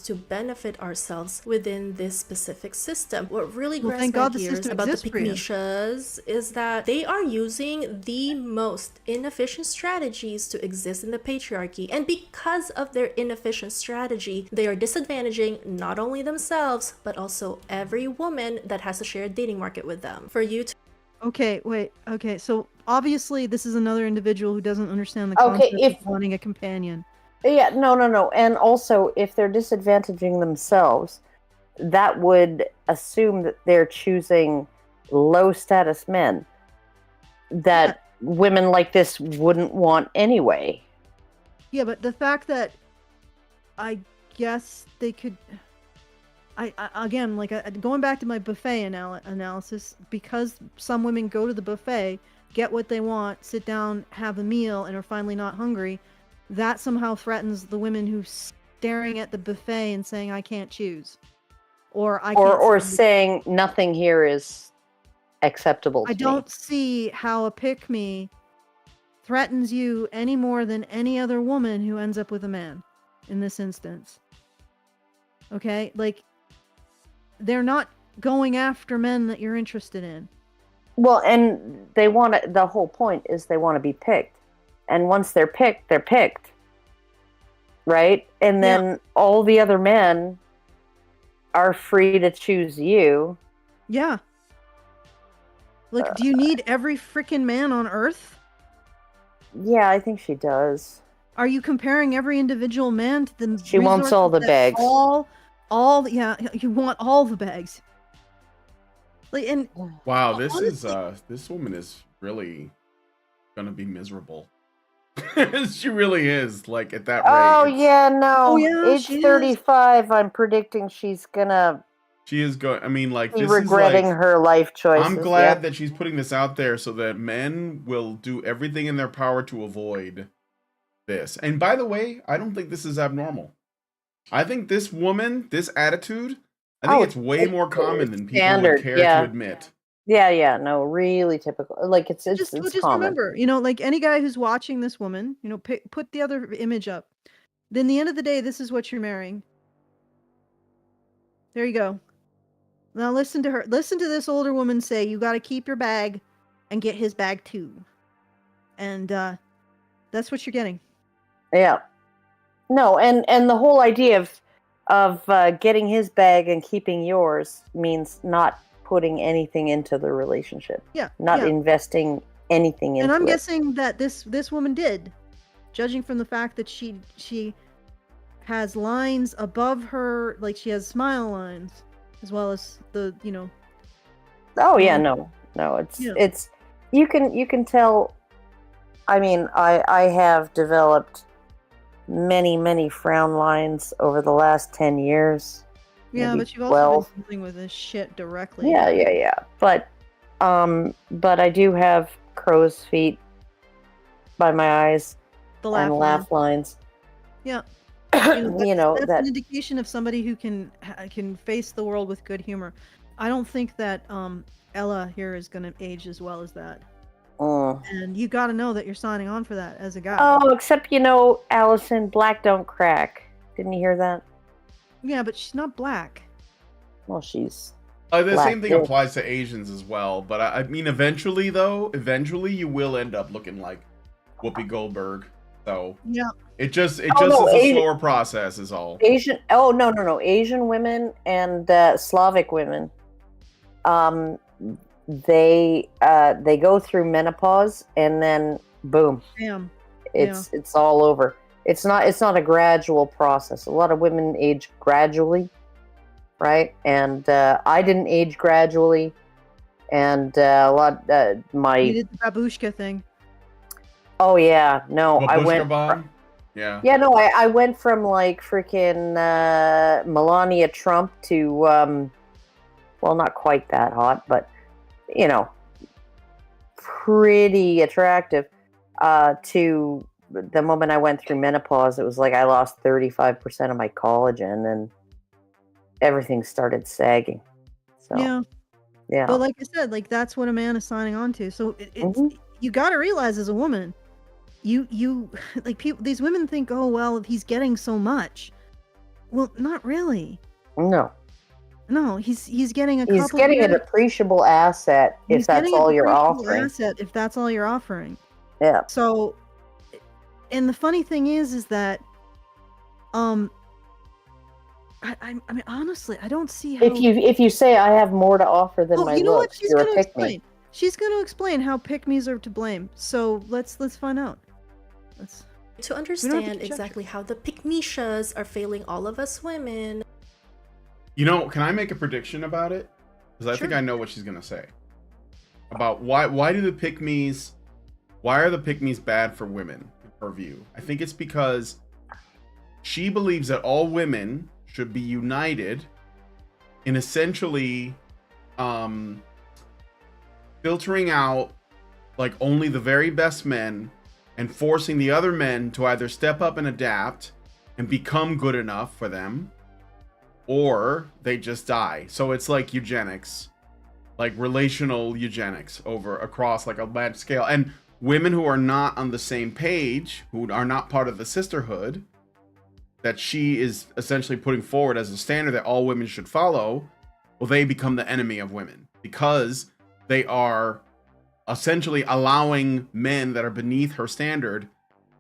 to benefit ourselves within this specific system. What really grabs my gears about the pick-mes is that they are using the most inefficient strategies to exist in the patriarchy, and because of their inefficient strategy, they are disadvantaging not only themselves but also every woman that has to share a dating market with them. For you to Okay, so obviously this is another individual who doesn't understand the concept of wanting a companion. Yeah, no. And also, if they're disadvantaging themselves, that would assume that they're choosing low-status men that women like this wouldn't want anyway. Yeah, but the fact that I guess they could... again, going back to my buffet analysis, because some women go to the buffet, get what they want, sit down, have a meal, and are finally not hungry... that somehow threatens the women who staring at the buffet and saying, I can't choose. Or saying nothing here is acceptable to me. I don't see how a pick-me threatens you any more than any other woman who ends up with a man in this instance. Okay? They're not going after men that you're interested in. Well, and the whole point is they want to be picked. And once they're picked, right? And then all the other men are free to choose you. Yeah. Do you need every freaking man on Earth? Yeah, I think she does. Are you comparing every individual man to the... She wants all the bags. You want all the bags. Wow, this woman is really gonna be miserable. She really is, like, at that Oh, rate. yeah, no. Oh, yeah, Age she is. 35, I'm predicting she's gonna She is going. I mean, like, be this regretting is like. her life choices. I'm glad yeah. that she's putting this out there so that men will do everything in their power to avoid this. And by the way, I don't think this is abnormal. I think this woman, this attitude, I think it's way more common than people standard, would care yeah. to admit. Yeah, no, really typical. Like it's just common. remember, you know, like any guy who's watching this woman, you know, put the other image up. Then the end of the day, this is what you're marrying. There you go. Now listen to her. Listen to this older woman say, "You got to keep your bag, and get his bag too." And that's what you're getting. Yeah. No, and the whole idea of getting his bag and keeping yours means not putting anything into the relationship. Yeah. Not investing anything into it. And I'm guessing that this woman did, judging from the fact that she has lines above her, like she has smile lines, as well as the, you know. Oh yeah, no, it's you can tell. I mean, I have developed many frown lines over the last 10 years. Yeah, but you've also 12. been dealing with this shit directly. Yeah. But I do have crow's feet by my eyes and laugh lines. Yeah. That's an indication of somebody who can face the world with good humor. I don't think that Ella here is going to age as well as that. And you got to know that you're signing on for that as a guy. Oh, except Allison, black don't crack. Didn't you hear that? Yeah, but she's not black. Well, she's. The same thing applies to Asians as well. But I mean, eventually you will end up looking like Whoopi Goldberg. So yeah, it just is a slower process, is all. Asian. Oh no. Asian women and Slavic women. They go through menopause and then boom. Damn. It's all over. It's not a gradual process. A lot of women age gradually, right? And I didn't age gradually, and a lot my. You did the babushka thing. Oh yeah, no, Babushka I went. bomb? Yeah. Yeah, no, I went from like freaking Melania Trump to well, not quite that hot, but pretty attractive. To the moment I went through menopause, it was like I lost 35% of my collagen and everything started sagging. So yeah. But like I said, like that's what a man is signing on to. So it's you got to realize as a woman, you like these women think, oh well, he's getting so much. Well, not really. No, he's getting a. He's getting an appreciable asset if that's all you're offering. If that's all you're offering. Yeah. So, and the funny thing is that, I mean, honestly, I don't see how. If you say I have more to offer than my looks, you're a pick-me. She's going to explain how pick-mes are to blame. So let's find out. To understand exactly how the pick-meshas are failing all of us women. Can I make a prediction about it? Because I think I know what she's gonna say. About why are the pick-mes bad for women, in her view? I think it's because she believes that all women should be united in essentially filtering out like only the very best men and forcing the other men to either step up and adapt and become good enough for them, or they just die. So it's like eugenics, like relational eugenics across like a large scale. And women who are not on the same page, who are not part of the sisterhood that she is essentially putting forward as a standard that all women should follow, well, they become the enemy of women because they are essentially allowing men that are beneath her standard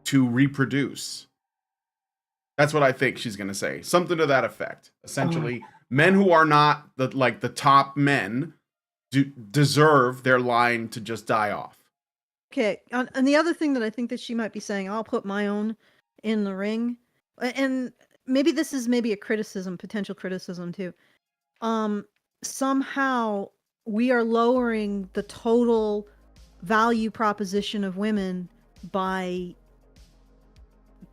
to reproduce. That's what I think she's going to say. Something to that effect. Essentially, men who are not the top men deserve their line to just die off. Okay. And the other thing that I think that she might be saying, I'll put my own in the ring. And maybe this is a criticism, potential criticism too. Somehow we are lowering the total value proposition of women by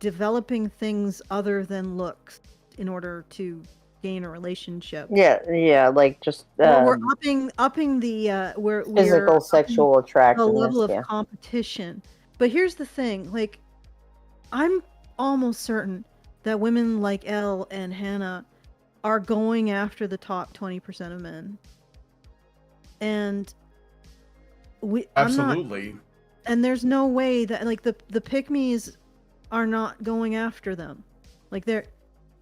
developing things other than looks in order to gain a relationship. Yeah, like just we're upping the physical sexual attractiveness, the level of competition. But here's the thing, like, I'm almost certain that women like Elle and Hannah are going after the top 20% of men. And absolutely. And there's no way that, like, the pick-mes are not going after them. Like,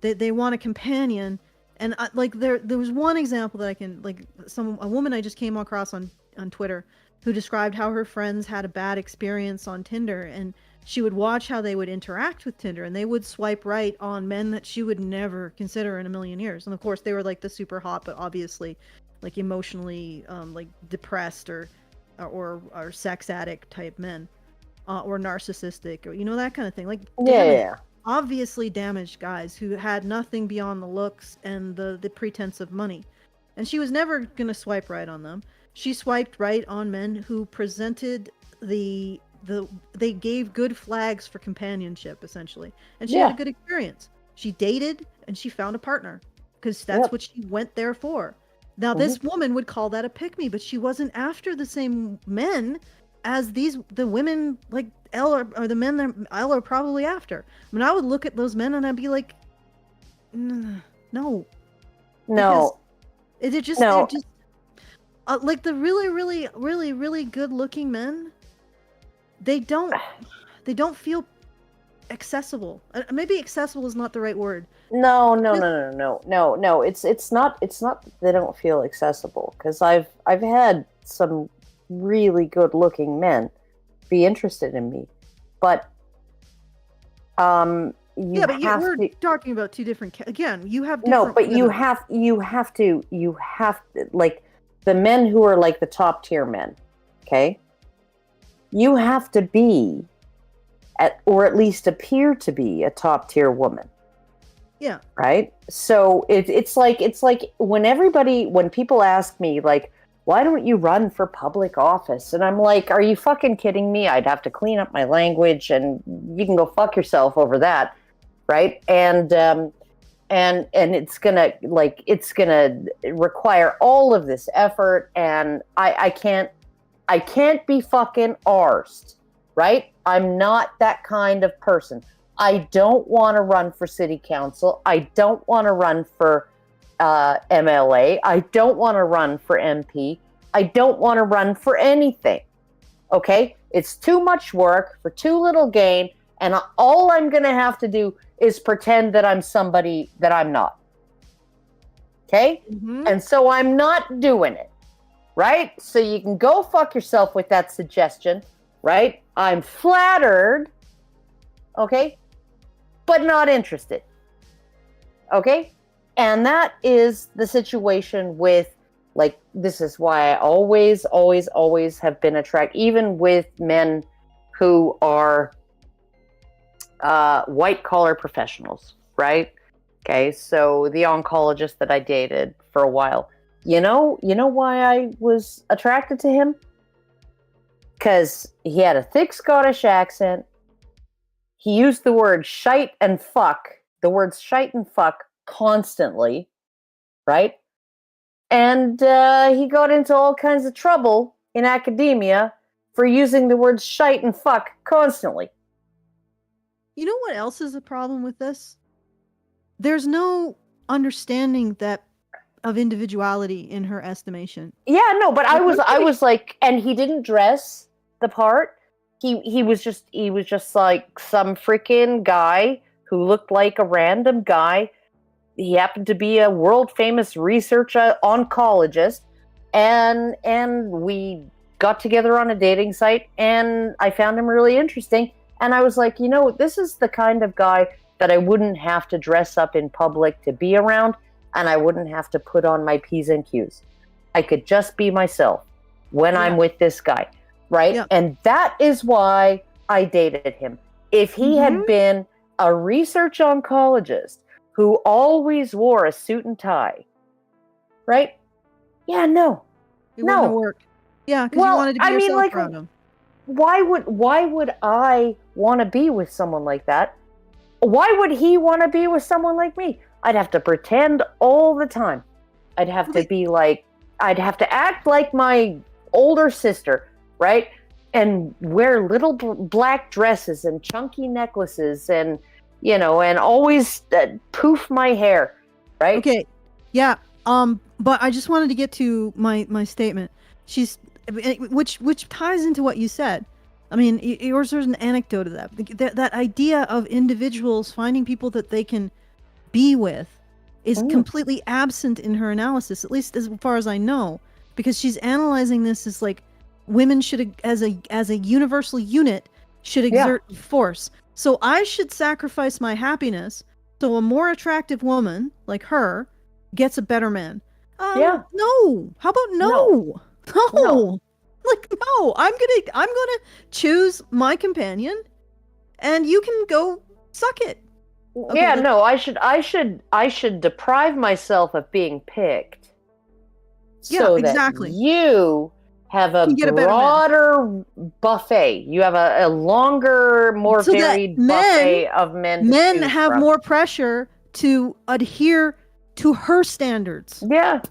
they want a companion. And like there was one example that I can, like, a woman I just came across on Twitter who described how her friends had a bad experience on Tinder, and she would watch how they would interact with Tinder, and they would swipe right on men that she would never consider in a million years. And of course they were like the super hot, but obviously like emotionally like depressed or sex addict type men, or narcissistic, or, you know, that kind of thing. Like, obviously damaged guys who had nothing beyond the looks and the pretense of money. And she was never gonna swipe right on them. She swiped right on men who presented they gave good flags for companionship, essentially. And she had a good experience. She dated and she found a partner because that's what she went there for. Now this woman would call that a pick-me, but she wasn't after the same men as the women like Elle or the men that Elle are probably after. I mean, I would look at those men and I'd be like, no. They're just like the really good looking men. They don't feel accessible. Maybe accessible is not the right word. No. It's not that they don't feel accessible, because I've had some really good looking men be interested in me, but we're talking about two different. Again, you have different you have to like the men who are like the top tier men. Okay, you have to be or at least appear to be a top tier woman. Yeah. Right. So it's like when people ask me, like, why don't you run for public office? And I'm like, are you fucking kidding me? I'd have to clean up my language, and you can go fuck yourself over that. Right. And it's gonna require all of this effort, and I can't be fucking arsed. Right. I'm not that kind of person. I don't want to run for city council. I don't want to run for MLA. I don't want to run for MP. I don't want to run for anything. Okay? It's too much work for too little gain, and all I'm going to have to do is pretend that I'm somebody that I'm not. Okay? Mm-hmm. And so I'm not doing it. Right? So you can go fuck yourself with that suggestion. Right? I'm flattered. Okay? But not interested. Okay? And that is the situation with, like, this is why I always have been attracted, even with men who are white-collar professionals, right? Okay, so the oncologist that I dated for a while, you know why I was attracted to him? Because he had a thick Scottish accent. He used the words shite and fuck constantly, right? And he got into all kinds of trouble in academia for using the words shite and fuck constantly. You know what else is a problem with this? There's no understanding of individuality in her estimation. Yeah, no, but I was like, and he didn't dress the part. He was just like some freaking guy who looked like a random guy. He happened to be a world famous research oncologist, and we got together on a dating site, and I found him really interesting. And I was like, this is the kind of guy that I wouldn't have to dress up in public to be around, and I wouldn't have to put on my P's and Q's. I could just be myself when I'm with this guy. Right? Yeah. And that is why I dated him. If he had been a research oncologist who always wore a suit and tie, right? Yeah, no. It wouldn't have worked. Yeah, because you wanted to be yourself around him. Why would I want to be with someone like that? Why would he want to be with someone like me? I'd have to pretend all the time. I'd have to be like, I'd have to act like my older sister, right? And wear little black dresses and chunky necklaces and, you know, and always poof my hair, right? Okay. Yeah. But I just wanted to get to my statement. Which ties into what you said. I mean, yours was an anecdote of that. That idea of individuals finding people that they can be with is completely absent in her analysis, at least as far as I know, because she's analyzing this as like women should, as a universal unit, should exert force. So I should sacrifice my happiness so a more attractive woman like her gets a better man. No. How about no? No. Like, no, I'm gonna choose my companion, and you can go suck it. Okay, yeah, no, I should deprive myself of being picked. So exactly. That you have a broader buffet. You have a longer, more varied buffet of men. Men have more pressure to adhere to her standards. Yeah.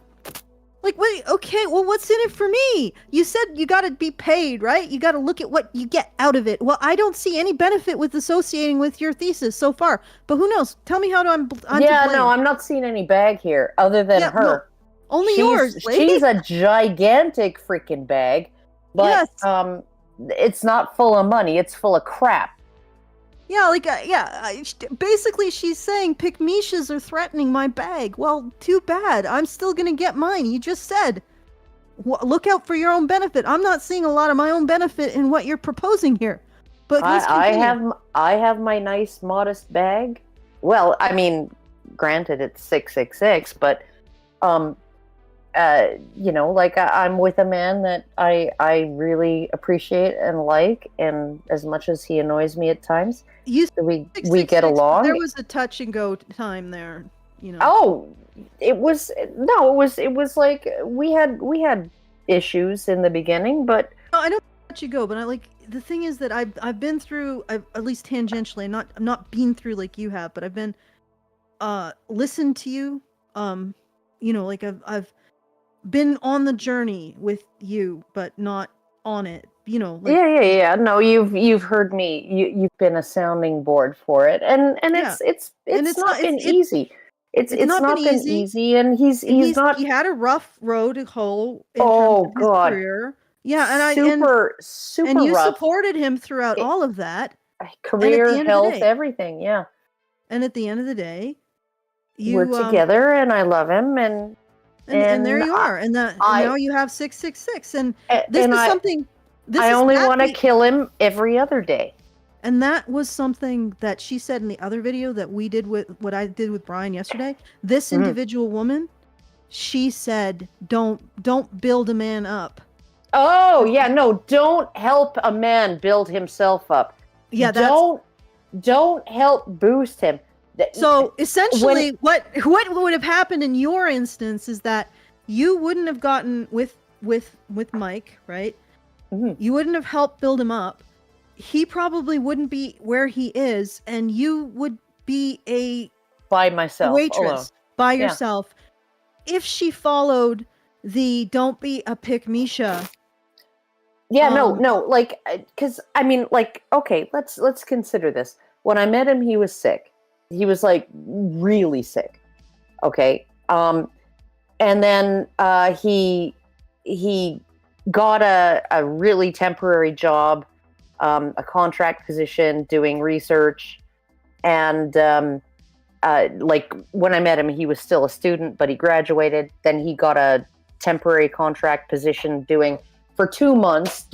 Like, wait, okay, well, what's in it for me? You said you gotta be paid, right? You gotta look at what you get out of it. Well, I don't see any benefit with associating with your thesis so far, but who knows? Tell me how I'm no, I'm not seeing any bag here other than her. No, only yours, lady. She's a gigantic freaking bag, but it's not full of money, it's full of crap. Yeah, basically she's saying pick-mes are threatening my bag. Well, too bad. I'm still gonna get mine. You just said, look out for your own benefit. I'm not seeing a lot of my own benefit in what you're proposing here. But I have my nice, modest bag. Well, I mean, granted, it's 666, but you know, like I'm with a man that I really appreciate and like, and as much as he annoys me at times, we get along. There was a touch and go time there, you know. Oh, it was like we had issues in the beginning, but no, I don't let you go. But the thing is that I've been through, at least tangentially, I'm not been through like you have, but I've been listened to you. You know, like I've been on the journey with you, but not on it. You know, like, yeah. No, you've heard me. You've been a sounding board for it, and it's not been easy. It's not been easy, and he's not. He had a rough road to hoe. Oh God. Career. Yeah, and super and you rough. Supported him throughout all of that. Career, health, everything. Yeah. And at the end of the day, we're together, and I love him, and there you are, and now you have 666, and this is something. I only want to kill him every other day. And that was something that she said in the other video that we did with what I did with Brian yesterday. This individual woman, she said, "Don't build a man up." Oh yeah, no, don't help a man build himself up. Yeah, don't help boost him. So essentially, what would have happened in your instance is that you wouldn't have gotten with Mike, right? Mm-hmm. You wouldn't have helped build him up. He probably wouldn't be where he is, and you would be by myself waitress alone. By yourself. If she followed the "don't be a pick-mes." Yeah, no, like, because I mean, like, okay, let's consider this. When I met him, he was sick. He was like really sick. Okay, and then he got a really temporary job, a contract position doing research, and like when I met him, he was still a student, but he graduated. Then he got a temporary contract position for 2 months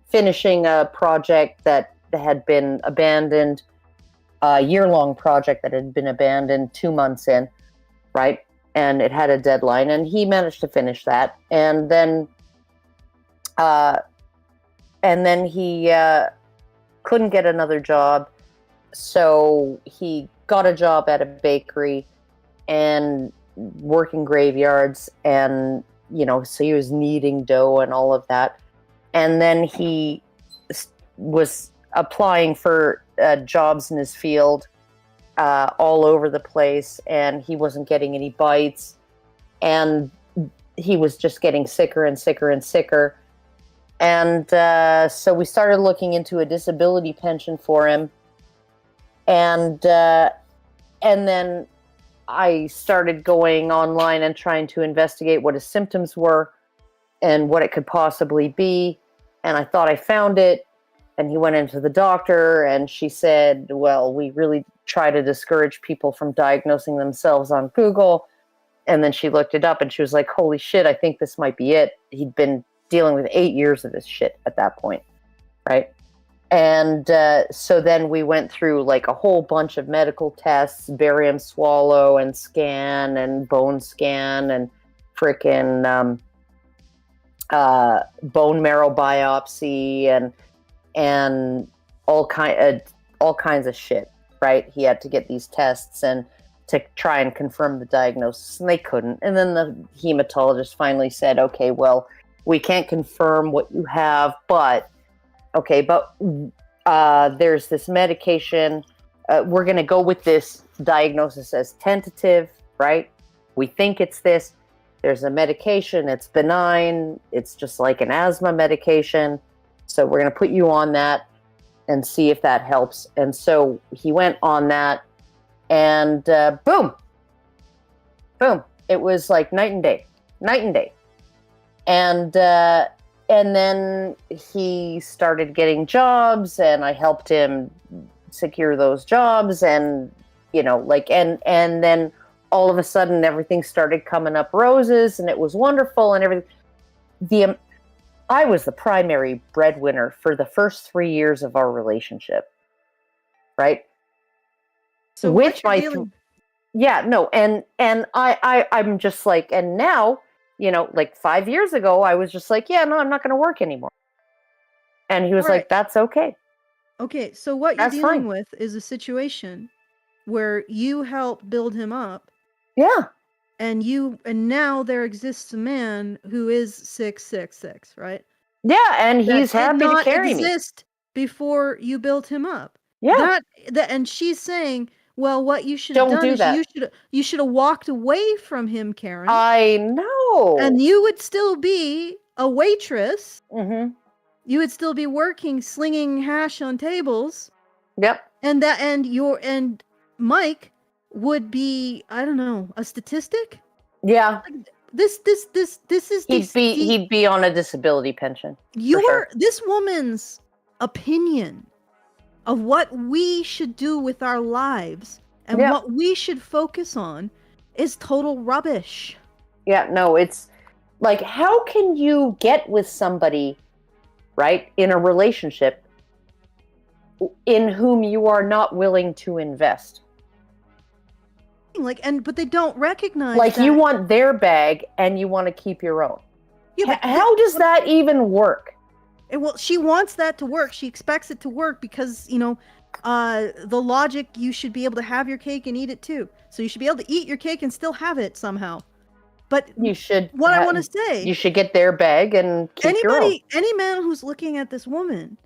finishing a project that had been abandoned, a year-long project that had been abandoned 2 months in, right? And it had a deadline, and he managed to finish that. And then he couldn't get another job, so he got a job at a bakery and working graveyards, and so he was kneading dough and all of that. And then he was applying for jobs in his field, all over the place, and he wasn't getting any bites, and he was just getting sicker and sicker and sicker. And so we started looking into a disability pension for him, and then I started going online and trying to investigate what his symptoms were and what it could possibly be. And I thought I found it. And he went into the doctor, and she said, well, we really try to discourage people from diagnosing themselves on Google. And then she looked it up, and she was like, holy shit, I think this might be it. He'd been dealing with 8 years of this shit at that point, right? And so then we went through like a whole bunch of medical tests, barium swallow and scan and bone scan and frickin' bone marrow biopsy and all kinds of shit, right? He had to get these tests and to try and confirm the diagnosis, and they couldn't. And then the hematologist finally said, okay, well, we can't confirm what you have, but there's this medication. We're going to go with this diagnosis as tentative, right? We think it's this. There's a medication. It's benign. It's just like an asthma medication. So we're going to put you on that and see if that helps. And so he went on that, and boom. It was like night and day. And then he started getting jobs, and I helped him secure those jobs, and and then all of a sudden everything started coming up roses, and it was wonderful and everything. I was the primary breadwinner for the first 3 years of our relationship, right? So I'm just like, and now, like 5 years ago, I was just like, yeah, no, I'm not going to work anymore. And he was like, that's okay. Okay, so what you're dealing with is a situation where you help build him up. Yeah. And now there exists a man who is 6'6", right? Yeah, and he's happy to carry me. Did not exist before you built him up. Yeah. And she's saying, well, what you should have done is you should have walked away from him, Karen. I know. And you would still be a waitress. Mm-hmm. You would still be working, slinging hash on tables. Yep. And Mike would be, I don't know, a statistic? Yeah. Like, this is he'd be on a disability pension. This woman's opinion of what we should do with our lives and what we should focus on is total rubbish. Yeah, no, it's like, how can you get with somebody, right, in a relationship in whom you are not willing to invest? But they don't recognize that. You want their bag and you want to keep your own. Yeah, how does that even work? Well, she wants that to work. She expects it to work because, the logic, you should be able to have your cake and eat it too. So you should be able to eat your cake and still have it somehow. But you should. I want to say, you should get their bag and keep your own. Any man who's looking at this woman,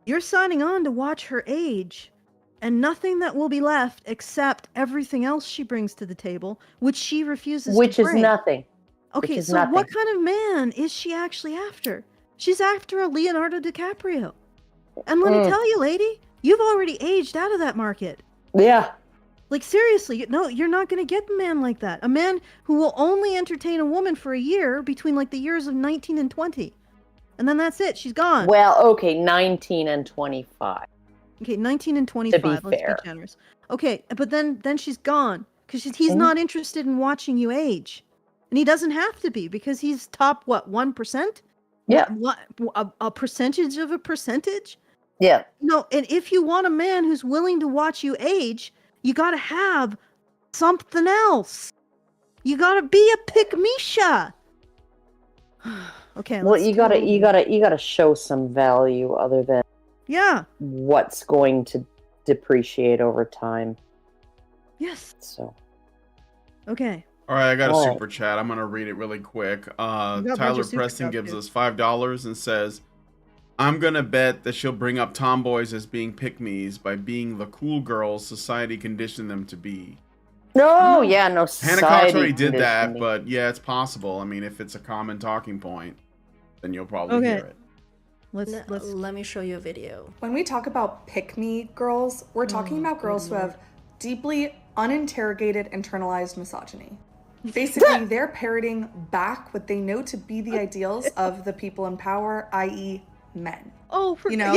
you're signing on to watch her age. And nothing that will be left except everything else she brings to the table, which she refuses to bring. Which is nothing. Okay, so what kind of man is she actually after? She's after a Leonardo DiCaprio. And let me tell you, lady, you've already aged out of that market. Yeah. Like, seriously, no, you're not going to get a man like that. A man who will only entertain a woman for a year between, like, the years of 19 and 20. And then that's it. She's gone. Well, okay, 19 and 25. Okay, 19 and 25. To be fair. Let's be generous. Okay, but then she's gone because he's not interested in watching you age, and he doesn't have to be because he's top 1%. Yeah, a percentage of a percentage. Yeah. No, and if you want a man who's willing to watch you age, you got to have something else. You got to be a pick-mesha. Okay. Well, you gotta show some value other than what's going to depreciate over time. Yes. So. Okay. All right, I got a super chat. I'm gonna read it really quick. Tyler Preston gives us $5 and says, I'm gonna bet that she'll bring up tomboys as being pick-mes by being the cool girls society conditioned them to be. No, yeah, no. Hannah Cox already did conditioned that, me. but yeah, it's possible. I mean, if it's a common talking point, then you'll probably hear it. Let me show you a video. When we talk about pick-me girls, we're talking about girls who have deeply uninterrogated internalized misogyny. Basically, they're parroting back what they know to be the ideals of the people in power, i.e. men. Oh, you know,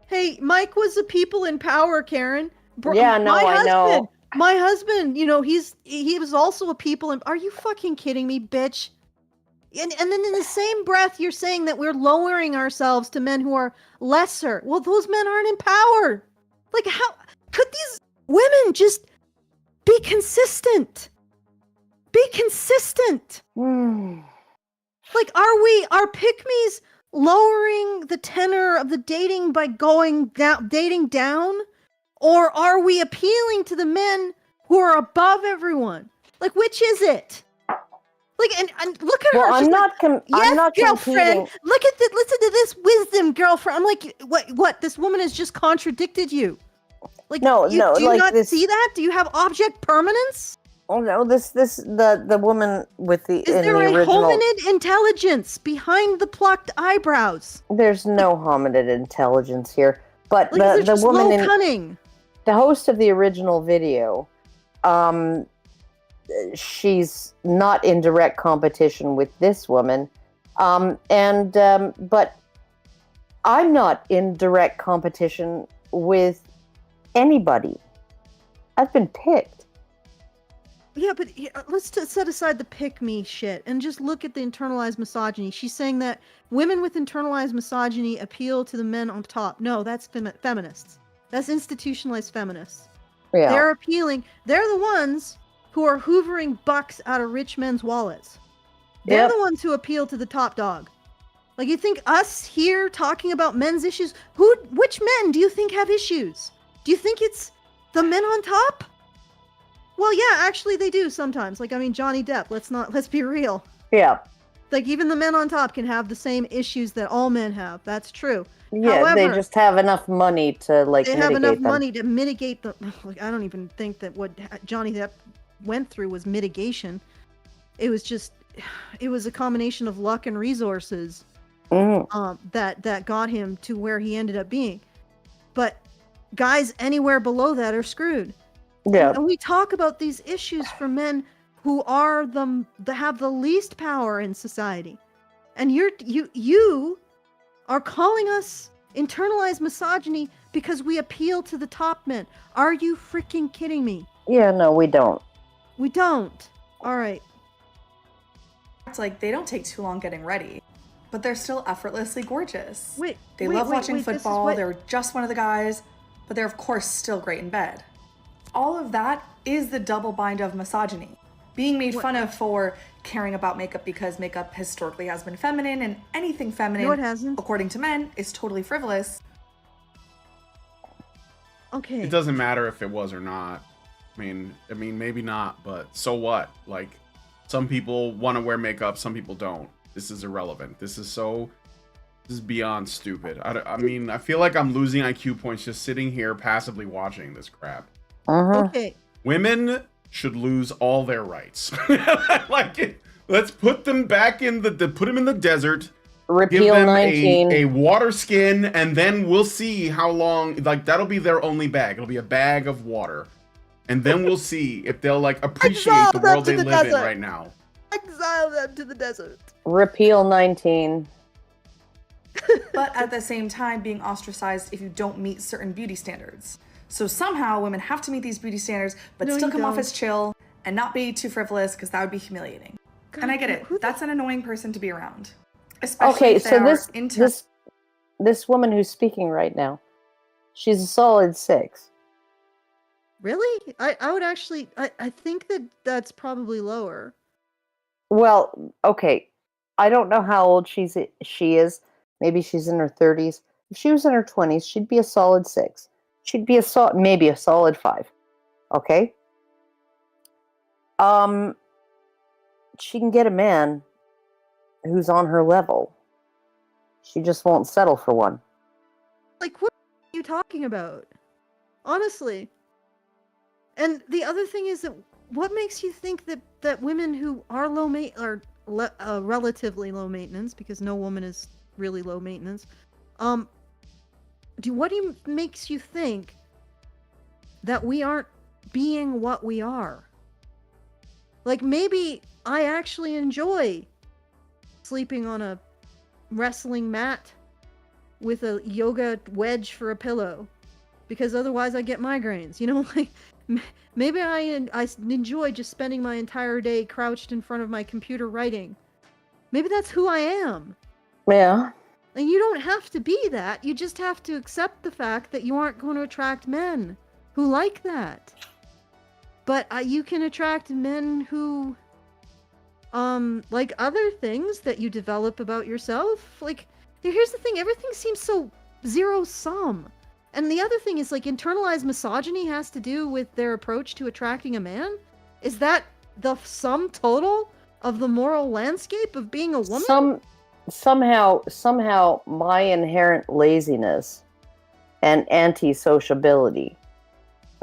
hey, Mike was the people in power, Karen. Yeah, no, I know. My husband, you know, he was also a people in. Are you fucking kidding me, bitch? And then in the same breath, you're saying that we're lowering ourselves to men who are lesser. Well, those men aren't in power. Like, how could these women just be consistent? Be consistent. Like, are pick-mes lowering the tenor of the dating by dating down? Or are we appealing to the men who are above everyone? Like, which is it? Like, and look at her. I'm not girlfriend. competing. Listen to this wisdom, girlfriend. I'm like, what? This woman has just contradicted you. Like, do you not see that? Do you have object permanence? Oh no, the woman with the Is there a hominid intelligence behind the plucked eyebrows? There's no hominid intelligence here, but like, the woman in cunning. The host of the original video, she's not in direct competition with this woman, but I'm not in direct competition with anybody. I've been picked. Yeah, but let's set aside the pick-me shit and just look at the internalized misogyny. She's saying that women with internalized misogyny appeal to the men on top. No, that's feminists. That's institutionalized feminists. Yeah. They're appealing. They're the ones who are hoovering bucks out of rich men's wallets. They're the ones who appeal to the top dog. Like, you think us here talking about men's issues? Which men do you think have issues? Do you think it's the men on top? Well, yeah, actually they do sometimes. Like, I mean, Johnny Depp, let's be real. Yeah. Like, even the men on top can have the same issues that all men have. That's true. Yeah, however, they just have enough money to, like, they have enough money to mitigate the... Like, I don't even think that what Johnny Depp went through was mitigation. It was just... It was a combination of luck and resources that got him to where he ended up being. But guys anywhere below that are screwed. Yeah. And we talk about these issues for men who are have the least power in society. And you are calling us internalized misogyny because we appeal to the top men. Are you freaking kidding me? Yeah, no, we don't. We don't. All right. It's like they don't take too long getting ready, but they're still effortlessly gorgeous. They love watching football. They're just one of the guys, but they're of course still great in bed. All of that is the double bind of misogyny. Being made fun of for caring about makeup because makeup historically has been feminine, and anything feminine, no, it hasn't. According to men, is totally frivolous. Okay. It doesn't matter if it was or not. I mean, maybe not, but so what? Like, some people want to wear makeup, some people don't. This is irrelevant. This is beyond stupid. I mean, I feel like I'm losing IQ points just sitting here passively watching this crap. Okay. Women should lose all their rights. Like, let's put them back in put them in the desert. Repeal give them 19. a water skin, and then we'll see how long. Like, that'll be their only bag. It'll be a bag of water, and then we'll see if they'll like appreciate the world they live in right now. Exile them to the desert. Repeal 19. But at the same time, being ostracized if you don't meet certain beauty standards. So somehow women have to meet these beauty standards, but still come off as chill and not be too frivolous, because that would be humiliating. God, and I get it. That's an annoying person to be around. Especially if this woman who's speaking right now, she's a solid 6. Really? I would actually... I think that's probably lower. Well, okay. I don't know how old she is. Maybe she's in her 30s. If she was in her 20s, she'd be a solid 6. She'd be maybe a solid 5. Okay? She can get a man who's on her level. She just won't settle for one. Like, what are you talking about? Honestly. And the other thing is that what makes you think that women who are relatively low maintenance, because no woman is really low maintenance, makes you think that we aren't being what we are? Like, maybe I actually enjoy sleeping on a wrestling mat with a yoga wedge for a pillow, because otherwise I get migraines, you know? Like, maybe I enjoy just spending my entire day crouched in front of my computer writing. Maybe that's who I am. Yeah. And you don't have to be that. You just have to accept the fact that you aren't going to attract men who like that. But you can attract men who like other things that you develop about yourself. Like, here's the thing, everything seems so zero-sum. And the other thing is, like, internalized misogyny has to do with their approach to attracting a man? Is that the sum total of the moral landscape of being a woman? Somehow my inherent laziness and anti-sociability,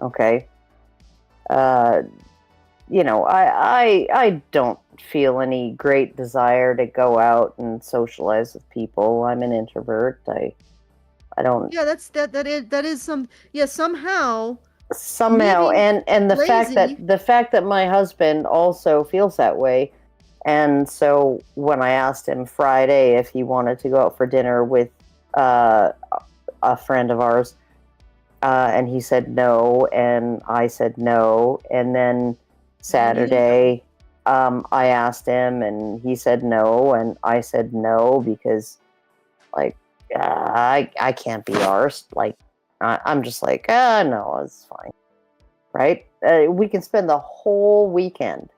okay, you know, I don't feel any great desire to go out and socialize with people. I'm an introvert. I don't. Yeah, that is some. Yeah, somehow, and the fact that my husband also feels that way, and so when I asked him Friday if he wanted to go out for dinner with a friend of ours, and he said no, and I said no, and then Saturday, I asked him, and he said no, and I said no because, like, I can't be arsed. Like, I'm just like, no, it's fine, right? We can spend the whole weekend.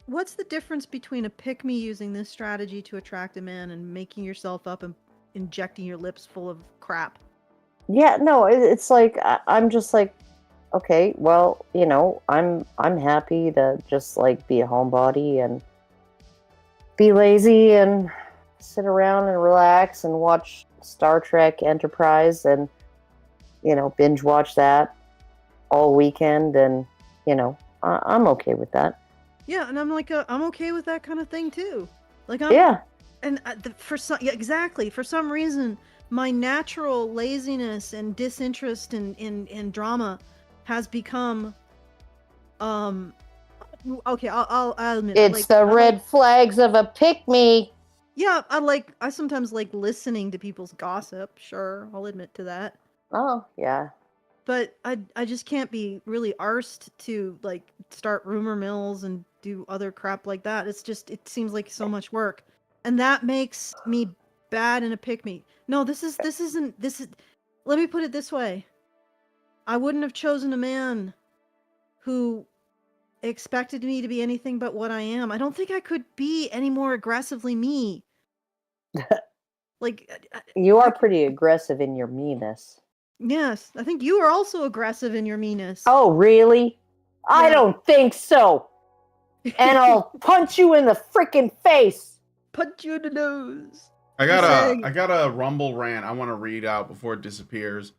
What's the difference between a pick-me using this strategy to attract a man and making yourself up and injecting your lips full of crap? Yeah, no, it's like I'm just like, okay, well, you know, I'm happy to just like be a homebody and be lazy and sit around and relax and watch Star Trek Enterprise and, you know, binge watch that all weekend, and, you know, I'm okay with that. Yeah, and I'm like, I'm okay with that kind of thing too. Like, and exactly, for some reason, my natural laziness and disinterest in drama has become, okay, I'll admit it's the red flags of a pick-me. Yeah, I sometimes like listening to people's gossip. Sure, I'll admit to that. Oh, yeah. But I just can't be really arsed to, like, start rumor mills and do other crap like that. It's just, it seems like so much work. And that makes me bad in a pick-me. No, this is, let me put it this way. I wouldn't have chosen a man who expected me to be anything but what I am. I don't think I could be any more aggressively me. Like, you are pretty aggressive in your meanness. Yes, I think you are also aggressive in your meanness. Oh, really? Yeah. I don't think so. And I'll punch you in the freaking face. Punch you in the nose. I got a Rumble rant I want to read out before it disappears.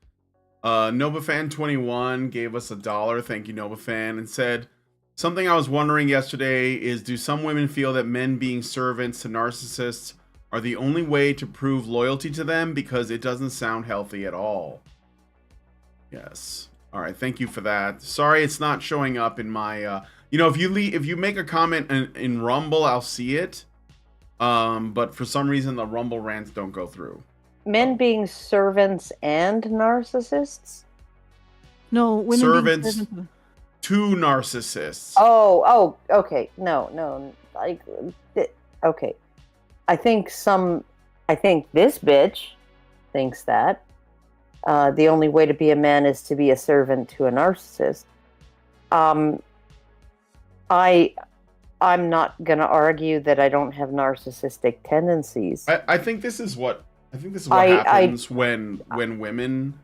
NovaFan21 gave us $1. Thank you, NovaFan, and said, something I was wondering yesterday is, do some women feel that men being servants to narcissists are the only way to prove loyalty to them, because it doesn't sound healthy at all? Yes. All right. Thank you for that. Sorry, it's not showing up in my. You know, if you make a comment in Rumble, I'll see it. But for some reason, the Rumble rants don't go through. Men being servants and narcissists? No, women servants being servants to narcissists. Oh, okay. No. Like, okay. I think this bitch thinks that. The only way to be a man is to be a servant to a narcissist. I'm not gonna argue that I don't have narcissistic tendencies. I think this is what happens when women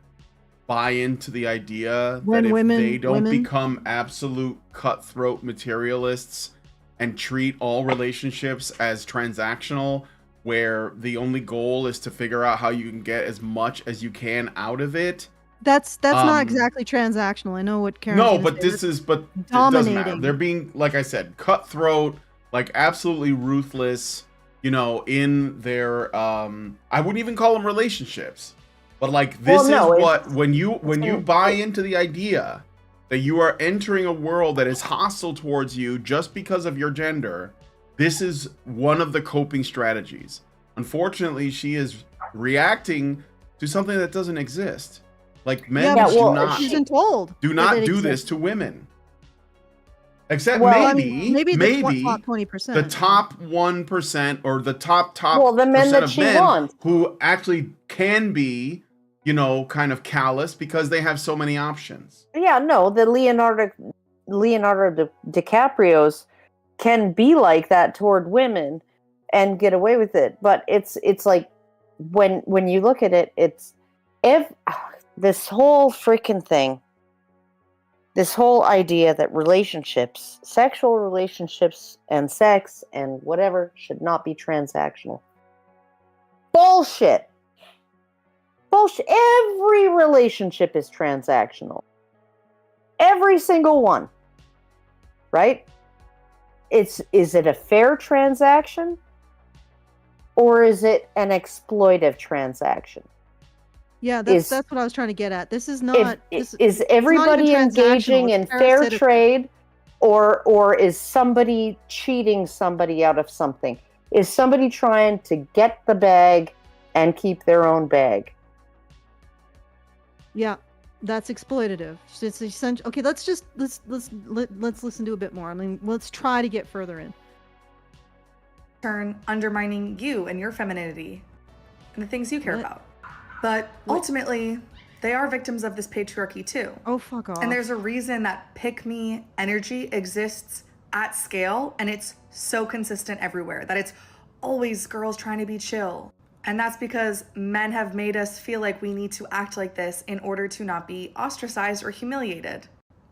buy into the idea that if they don't become absolute cutthroat materialists and treat all relationships as transactional, where the only goal is to figure out how you can get as much as you can out of it. That's not exactly transactional. I know what Karen's No, but this is, but it doesn't matter. They're being, like I said, cutthroat, like absolutely ruthless, you know, in their I wouldn't even call them relationships. But like this is what when you buy into the idea that you are entering a world that is hostile towards you just because of your gender, this is one of the coping strategies. Unfortunately, she is reacting to something that doesn't exist. Like men do not do this to women. Except maybe the top 20%. The top 1% or the top the men percent that of she men wants, who actually can be, you know, kind of callous because they have so many options. Yeah, no, the Leonardo DiCaprio's can be like that toward women and get away with it. But it's like when you look at it, it's this whole freaking thing, this whole idea that relationships, sexual relationships and sex and whatever should not be transactional. Bullshit. Bullshit. Every relationship is transactional. Every single one. Right? Is it a fair transaction? Or is it an exploitive transaction? Yeah, that's what I was trying to get at. This is not. Is everybody engaging in fair trade, or is somebody cheating somebody out of something? Is somebody trying to get the bag and keep their own bag? Yeah, that's exploitative. It's essential. Okay, let's listen to a bit more. I mean, let's try to get further in. Turn undermining you and your femininity and the things you care about. But ultimately, they are victims of this patriarchy too. Oh, fuck off. And there's a reason that pick-me energy exists at scale, and it's so consistent everywhere, that it's always girls trying to be chill. And that's because men have made us feel like we need to act like this in order to not be ostracized or humiliated.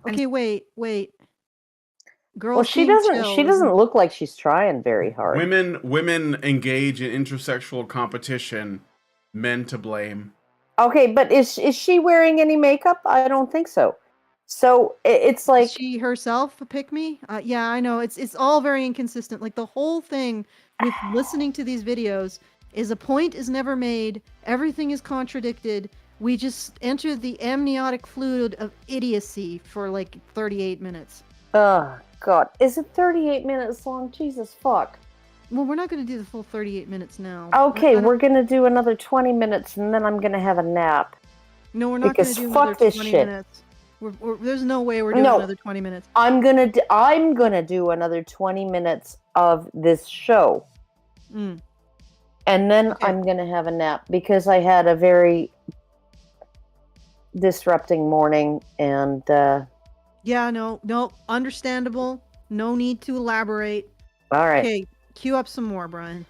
Okay, wait. Girls, well, she doesn't look like she's trying very hard. Women engage in intersexual competition. Men to blame. Okay, but is she wearing any makeup? I don't think so. So it's like, is she herself a pick-me? Yeah, I know. It's all very inconsistent. Like the whole thing with listening to these videos is a point is never made. Everything is contradicted. We just enter the amniotic fluid of idiocy for like 38 minutes. Oh God, is it 38 minutes long? Jesus fuck. Well, we're not going to do the full 38 minutes now. Okay, we're going to do another 20 minutes, and then I'm going to have a nap. No, we're not going to do another 20 minutes. There's no way we're doing another 20 minutes. I'm gonna do another 20 minutes of this show. And then I'm going to have a nap because I had a very disrupting morning, and... Yeah, no, understandable. No need to elaborate. All right. Okay. Cue up some more, Brian.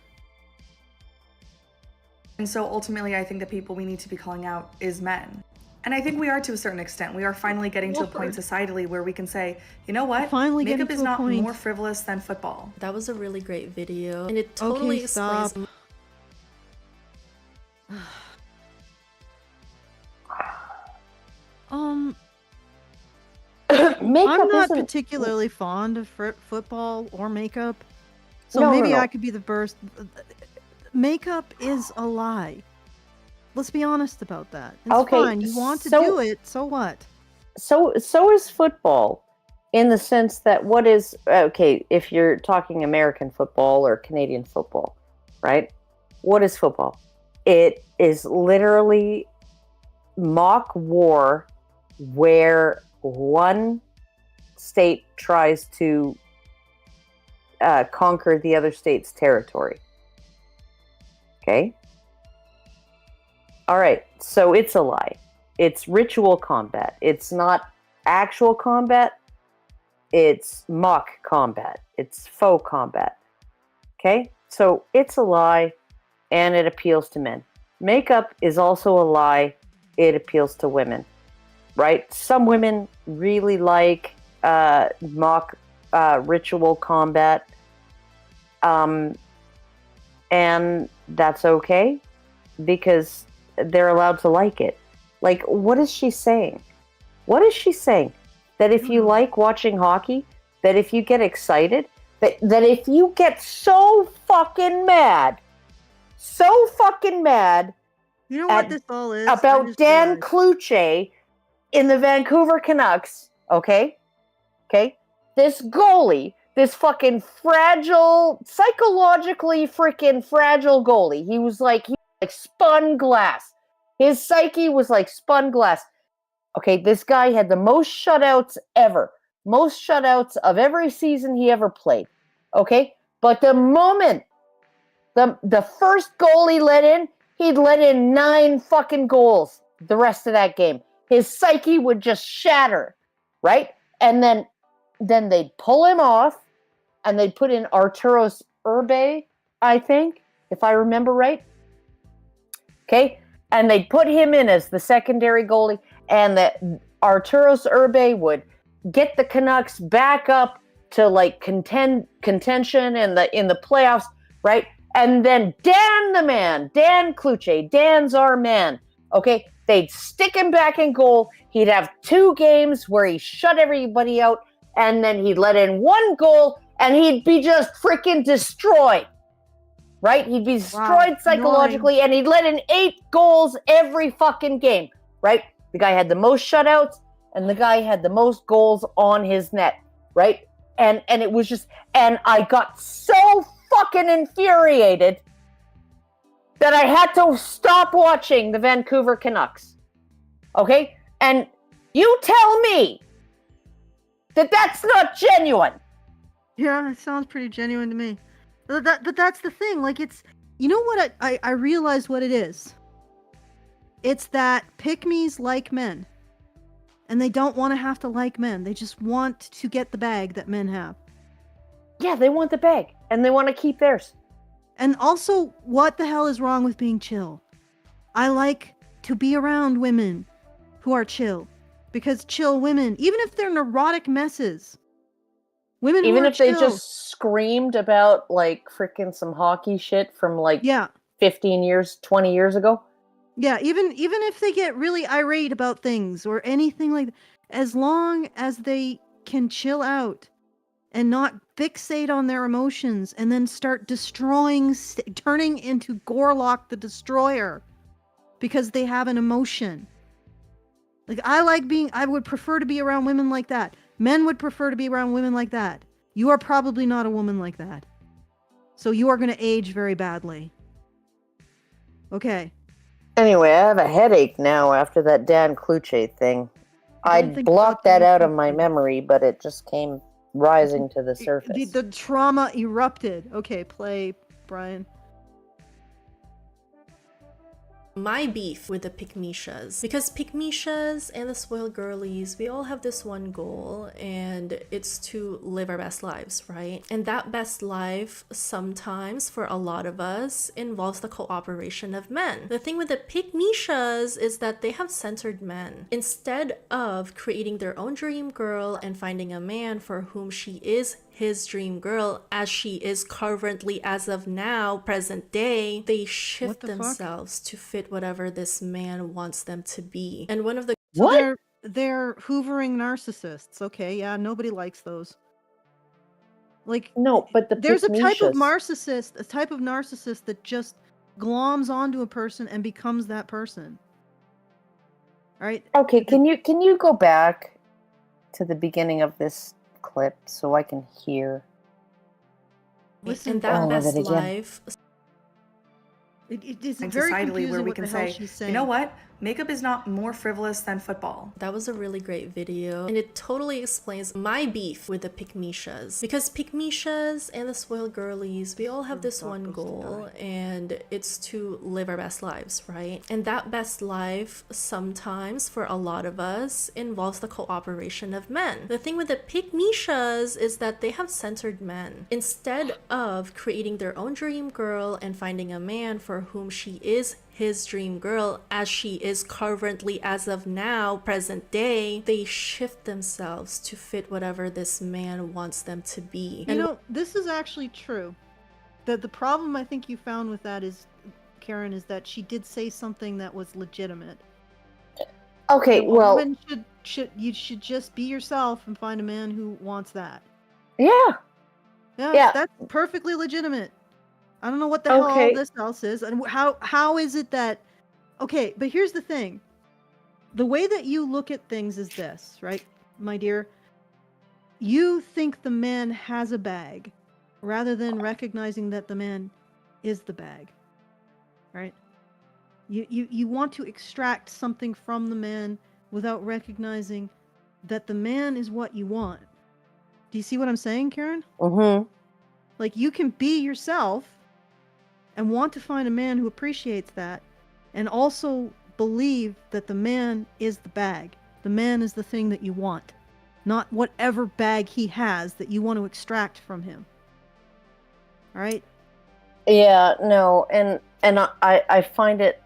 And so ultimately, I think the people we need to be calling out is men. And I think we are to a certain extent. We are finally getting to a point societally where we can say, you know what? Makeup is not more frivolous than football. That was a really great video. And it totally explains... I'm not particularly fond of football or makeup. So maybe I could be the first. Makeup is a lie. Let's be honest about that. It's fine. You want to do it, so what? So is football, in the sense that if you're talking American football or Canadian football, right? What is football? It is literally mock war where one state tries to conquer the other state's territory. Okay? All right, so it's a lie. It's ritual combat. It's not actual combat. It's mock combat. It's faux combat. Okay? So it's a lie, and it appeals to men. Makeup is also a lie. It appeals to women. Right? Some women really like mock ritual combat. And that's okay because they're allowed to like it. Like, what is she saying? What is she saying? That if you like watching hockey, that if you get excited, that if you get so fucking mad, you know what this all is? About Dan Cloutier in the Vancouver Canucks, okay? This goalie, this fucking fragile, psychologically freaking fragile goalie. He was like spun glass. His psyche was like spun glass. Okay, this guy had the most shutouts ever. Most shutouts of every season he ever played. Okay? But the moment the first goal he let in, he'd let in 9 fucking goals the rest of that game. His psyche would just shatter, right? And then they'd pull him off and they'd put in Arturos Urbe, I think, if I remember right. Okay? And they'd put him in as the secondary goalie, and that Arturos Urbe would get the Canucks back up to like contention in the playoffs, right? And then Dan Cloutier, Dan's our man. Okay, they'd stick him back in goal. He'd have 2 games where he shut everybody out, and then he'd let in 1 goal, and he'd be just freaking destroyed. Right? He'd be destroyed psychologically, and he'd let in 8 goals every fucking game. Right? The guy had the most shutouts, and the guy had the most goals on his net. Right? And it was just, and I got so fucking infuriated that I had to stop watching the Vancouver Canucks. Okay? And you tell me that that's not genuine. Yeah, it sounds pretty genuine to me. But that's the thing. Like, it's, you know what? I realize what it is. It's that pick-mes like men. And they don't want to have to like men. They just want to get the bag that men have. Yeah, they want the bag. And they want to keep theirs. And also, what the hell is wrong with being chill? I like to be around women who are chill. Because chill women, even if they're neurotic messes, women even who are if they chill, just screamed about like freaking some hockey shit from like 15 years, 20 years ago. Yeah, even if they get really irate about things or anything like that, as long as they can chill out and not fixate on their emotions and then start destroying, turning into Gorlock the Destroyer because they have an emotion. Like, I would prefer to be around women like that. Men would prefer to be around women like that. You are probably not a woman like that. So you are going to age very badly. Okay. Anyway, I have a headache now after that Dan Cloutier thing. I blocked that out of my memory, but it just came rising to the surface. The trauma erupted. Okay, play, Brian. My beef with the pick-mes, because pick-mes and the spoiled girlies, we all have this one goal, and it's to live our best lives, right? And that best life sometimes for a lot of us involves the cooperation of men. The thing with the pick-mes is that they have centered men. Instead of creating their own dream girl and finding a man for whom she is his dream girl, as she is currently, as of now, present day, they shift themselves to fit whatever this man wants them to be. And one of the they're hoovering narcissists. Okay, yeah, nobody likes those. Like, no, but there's a type of narcissist that just gloms onto a person and becomes that person. All right. Okay, can you go back to the beginning of this clip so I can hear? Listen, that best life. It is and very societally where we what can the hell say, she's saying. you know what? Makeup is not more frivolous than football. That was a really great video, and it totally explains my beef with the pick-mes. Because pick-mes and the spoiled girlies, we all have this one goal, and it's to live our best lives, right? And that best life sometimes for a lot of us involves the cooperation of men. The thing with the pick-mes is that they have centered men. Instead of creating their own dream girl and finding a man for whom she is his dream girl as she is currently, as of now, present day, they shift themselves to fit whatever this man wants them to be. You know, this is actually true. The problem I think you found with that is, Karen, is that she did say something that was legitimate. Okay, so well, woman you should just be yourself and find a man who wants that. Yeah. Yeah, that's perfectly legitimate. I don't know what the hell all this else is, and how is it that? Okay, but here's the thing: the way that you look at things is this, right, my dear? You think the man has a bag, rather than recognizing that the man is the bag, right? You want to extract something from the man without recognizing that the man is what you want. Do you see what I'm saying, Karen? Mm-hmm. Like, you can be yourself and want to find a man who appreciates that, and also believe that the man is the bag. The man is the thing that you want, not whatever bag he has that you want to extract from him. All right? Yeah, no, and I find it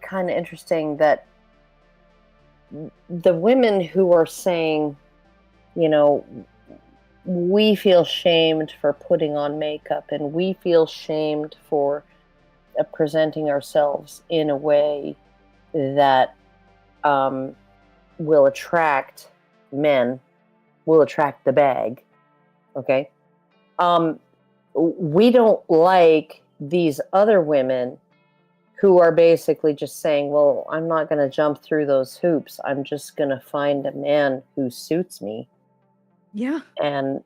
kind of interesting that the women who are saying, you know, we feel shamed for putting on makeup, and we feel shamed for presenting ourselves in a way that will attract men, will attract the bag. Okay? We don't like these other women who are basically just saying, well, I'm not going to jump through those hoops. I'm just going to find a man who suits me. Yeah. And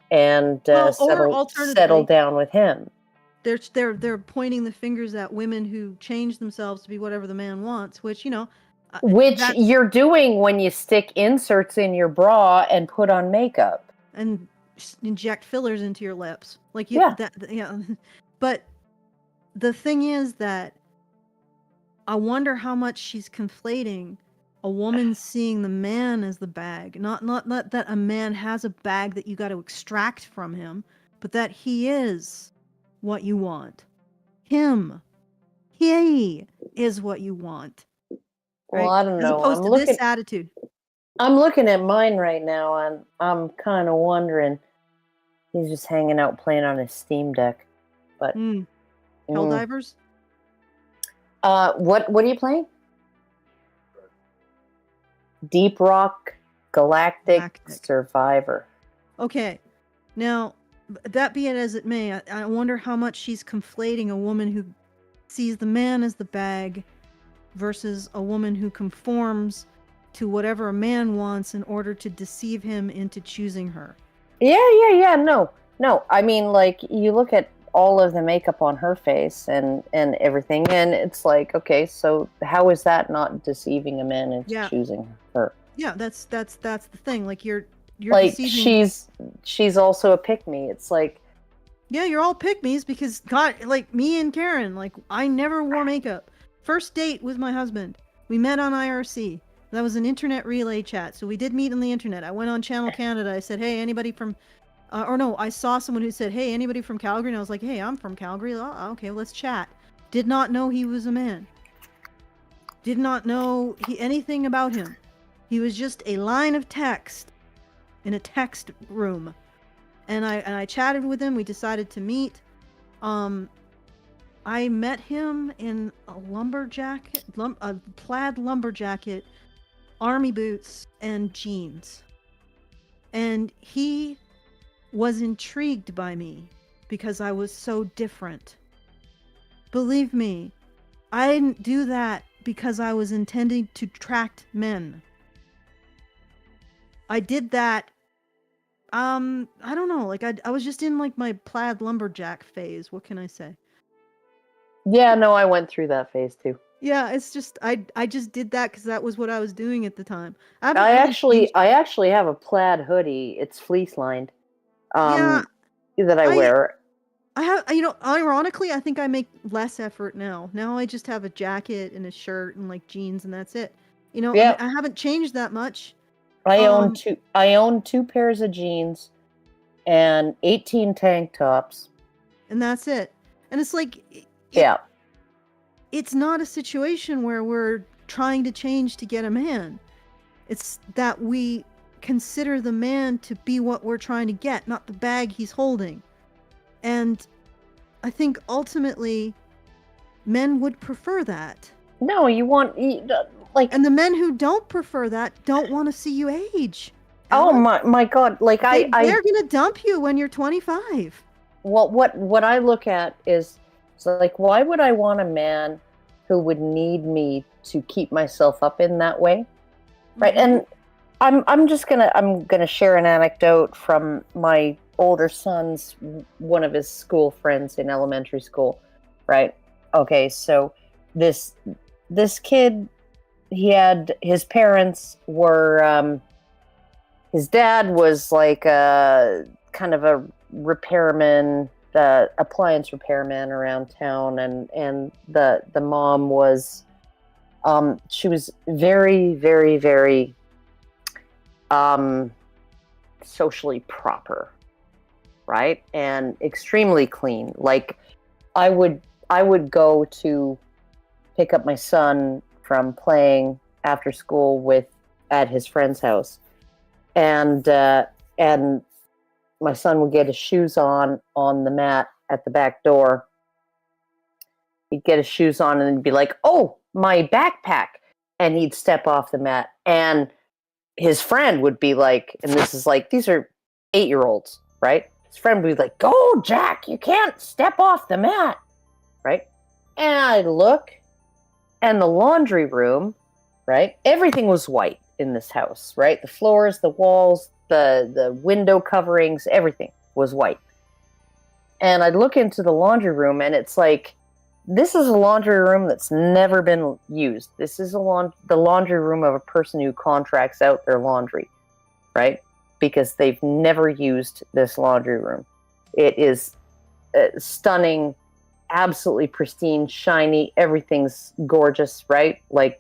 Well, settle down with him. They're pointing the fingers at women who change themselves to be whatever the man wants, which, you know, which you're doing when you stick inserts in your bra and put on makeup and inject fillers into your lips. Like, yeah. But the thing is that I wonder how much she's conflating a woman seeing the man as the bag, not that a man has a bag that you got to extract from him, but that he is what you want. He is what you want. Well, right? I don't know. As opposed to this attitude. I'm looking at mine right now, and I'm kind of wondering. He's just hanging out playing on his Steam Deck. But Helldivers? What are you playing? Deep Rock Galactic Survivor. Okay. Now, that be it as it may, I wonder how much she's conflating a woman who sees the man as the bag versus a woman who conforms to whatever a man wants in order to deceive him into choosing her. Yeah. No. I mean, like, you look at all of the makeup on her face and everything, and it's like, okay, so how is that not deceiving a man into choosing her? Yeah, that's the thing. Like, you're like, deceiving. She's also a pick-me. It's like, yeah, you're all pick-mes because, God, like me and Karen, like, I never wore makeup. First date with my husband, we met on IRC. That was an internet relay chat, so we did meet on the internet. I went on Channel Canada. I said, hey, anybody from I saw someone who said, hey, anybody from Calgary? And I was like, hey, I'm from Calgary. Oh, okay, let's chat. Did not know he was a man. Did not know anything about him. He was just a line of text in a text room. And I chatted with him. We decided to meet. I met him in a lumberjacket, a plaid lumberjacket, army boots, and jeans. And he was intrigued by me because I was so different. Believe me, I didn't do that because I was intending to attract men. I did that, I don't know, like I was just in like my plaid lumberjack phase. What can I say? Yeah, no, I went through that phase too. Yeah, it's just I just did that because that was what I was doing at the time. I actually have a plaid hoodie. It's fleece lined. That I wear. I have, ironically, I think I make less effort now. Now I just have a jacket and a shirt and like jeans and that's it. I haven't changed that much. I own two pairs of jeans and 18 tank tops. And that's it. And it's like, it's not a situation where we're trying to change to get a man. It's that we consider the man to be what we're trying to get, not the bag he's holding. And I think ultimately men would prefer that. No, you want like, and the men who don't prefer that don't want to see you age. Oh my God! Like they're gonna dump you when you're 25. Well, what I look at is, so like, why would I want a man who would need me to keep myself up in that way, right? And I'm gonna share an anecdote from my older son's, one of his school friends in elementary school, right? Okay, so this kid, his parents were, his dad was like a kind of a repairman, appliance repairman around town, and the mom was, she was very, very, very socially proper, right? And extremely clean. Like, I would go to pick up my son from playing after school at his friend's house, and my son would get his shoes on the mat at the back door. He'd get his shoes on and be like, "Oh, my backpack," and he'd step off the mat, and his friend would be like, and this is like, these are 8-year-olds, right? His friend would be like, "Go, Jack, you can't step off the mat," right? And I'd look, and the laundry room, right? Everything was white in this house, right? The floors, the walls, the window coverings, everything was white. And I'd look into the laundry room, and it's like, this is a laundry room that's never been used. This is the laundry room of a person who contracts out their laundry, right? Because they've never used this laundry room. It is stunning, absolutely pristine, shiny. Everything's gorgeous, right? Like,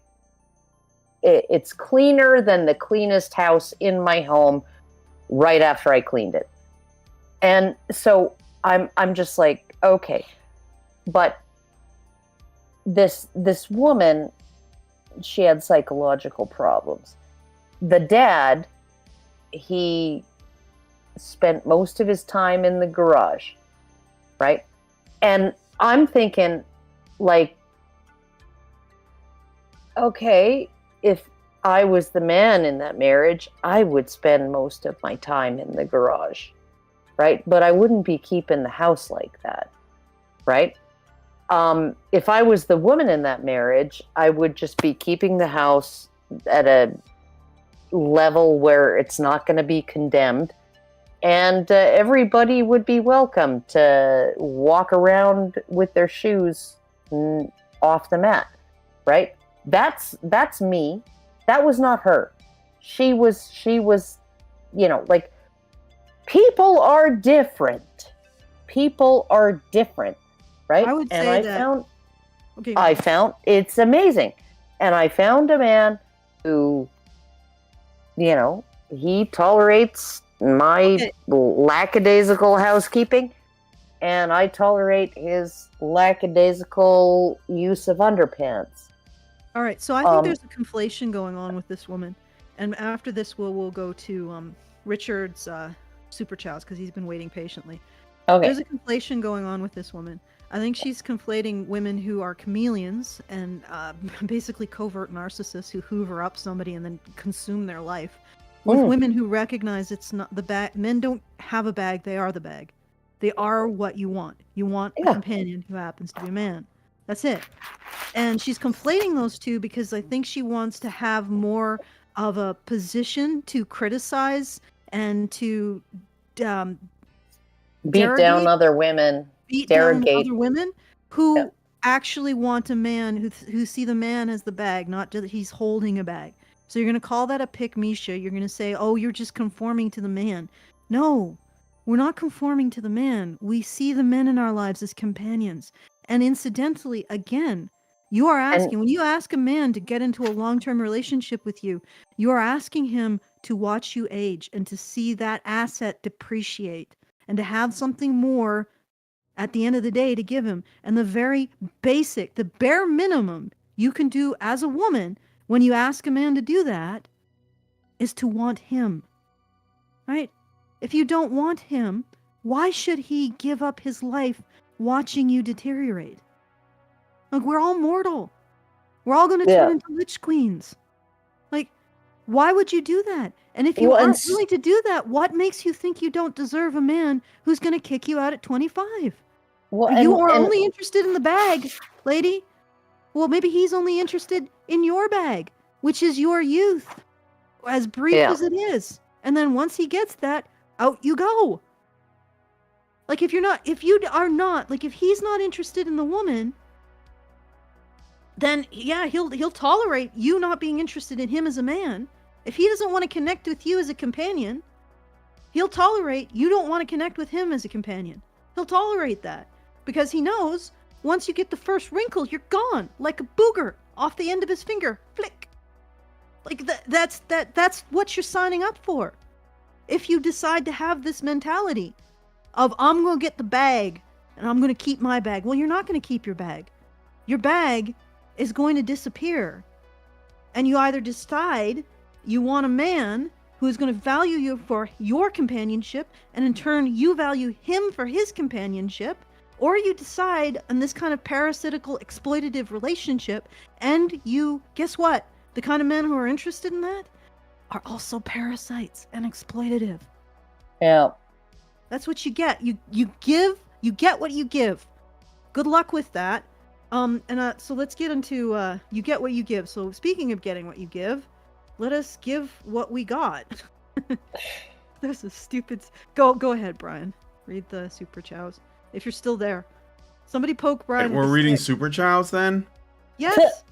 it's cleaner than the cleanest house in my home right after I cleaned it. And so I'm just like, okay, but this woman, she had psychological problems. The dad, he spent most of his time in the garage, right? And I'm thinking, like, okay, if I was the man in that marriage, I would spend most of my time in the garage, right? But I wouldn't be keeping the house like that, right? If I was the woman in that marriage, I would just be keeping the house at a level where it's not going to be condemned, and everybody would be welcome to walk around with their shoes off the mat, right? That's me. That was not her. She was, like, people are different. People are different, right? I would say that. I found it's amazing. And I found a man who, he tolerates my lackadaisical housekeeping, and I tolerate his lackadaisical use of underpants. All right, so I think there's a conflation going on with this woman, and after this, we'll go to Richard's super chats because he's been waiting patiently. Okay. There's a conflation going on with this woman. I think she's conflating women who are chameleons and basically covert narcissists who hoover up somebody and then consume their life, with women who recognize it's not the bag. Men don't have a bag; they are the bag. They are what you want. You want a companion who happens to be a man. That's it. And she's conflating those two because I think she wants to have more of a position to criticize and to beat down other women, down other women who actually want a man who see the man as the bag, not that he's holding a bag. So you're going to call that a pick-mes. You're going to say, "Oh, you're just conforming to the man." No, we're not conforming to the man. We see the men in our lives as companions. And incidentally, again, you are asking, when you ask a man to get into a long-term relationship with you, you are asking him to watch you age and to see that asset depreciate and to have something more at the end of the day to give him. And the very basic, the bare minimum you can do as a woman when you ask a man to do that is to want him, right? If you don't want him, why should he give up his life watching you deteriorate? Like, we're all mortal. We're all going to turn into lich queens. Like, why would you do that? And if you aren't willing to do that, what makes you think you don't deserve a man who's going to kick you out at 25? Well, you are only interested in the bag, lady. Well, maybe he's only interested in your bag, which is your youth, as brief as it is. And then once he gets that, out you go. Like, if he's not interested in the woman, then yeah, he'll tolerate you not being interested in him as a man. If he doesn't want to connect with you as a companion, he'll tolerate you don't want to connect with him as a companion. He'll tolerate that because he knows once you get the first wrinkle, you're gone like a booger off the end of his finger. Flick. Like that's what you're signing up for. If you decide to have this mentality of I'm going to get the bag and I'm going to keep my bag. Well, you're not going to keep your bag. Your bag is going to disappear. And you either decide you want a man who is going to value you for your companionship, and in turn you value him for his companionship, or you decide on this kind of parasitical exploitative relationship, and you, guess what? The kind of men who are interested in that are also parasites and exploitative. Yeah. That's what you get. You get what you give. Good luck with that. So let's get into you get what you give. So speaking of getting what you give, let us give what we got. There's a stupid. Go ahead, Brian. Read the super chows if you're still there. Somebody poke Brian. We're reading super chows then. Yes.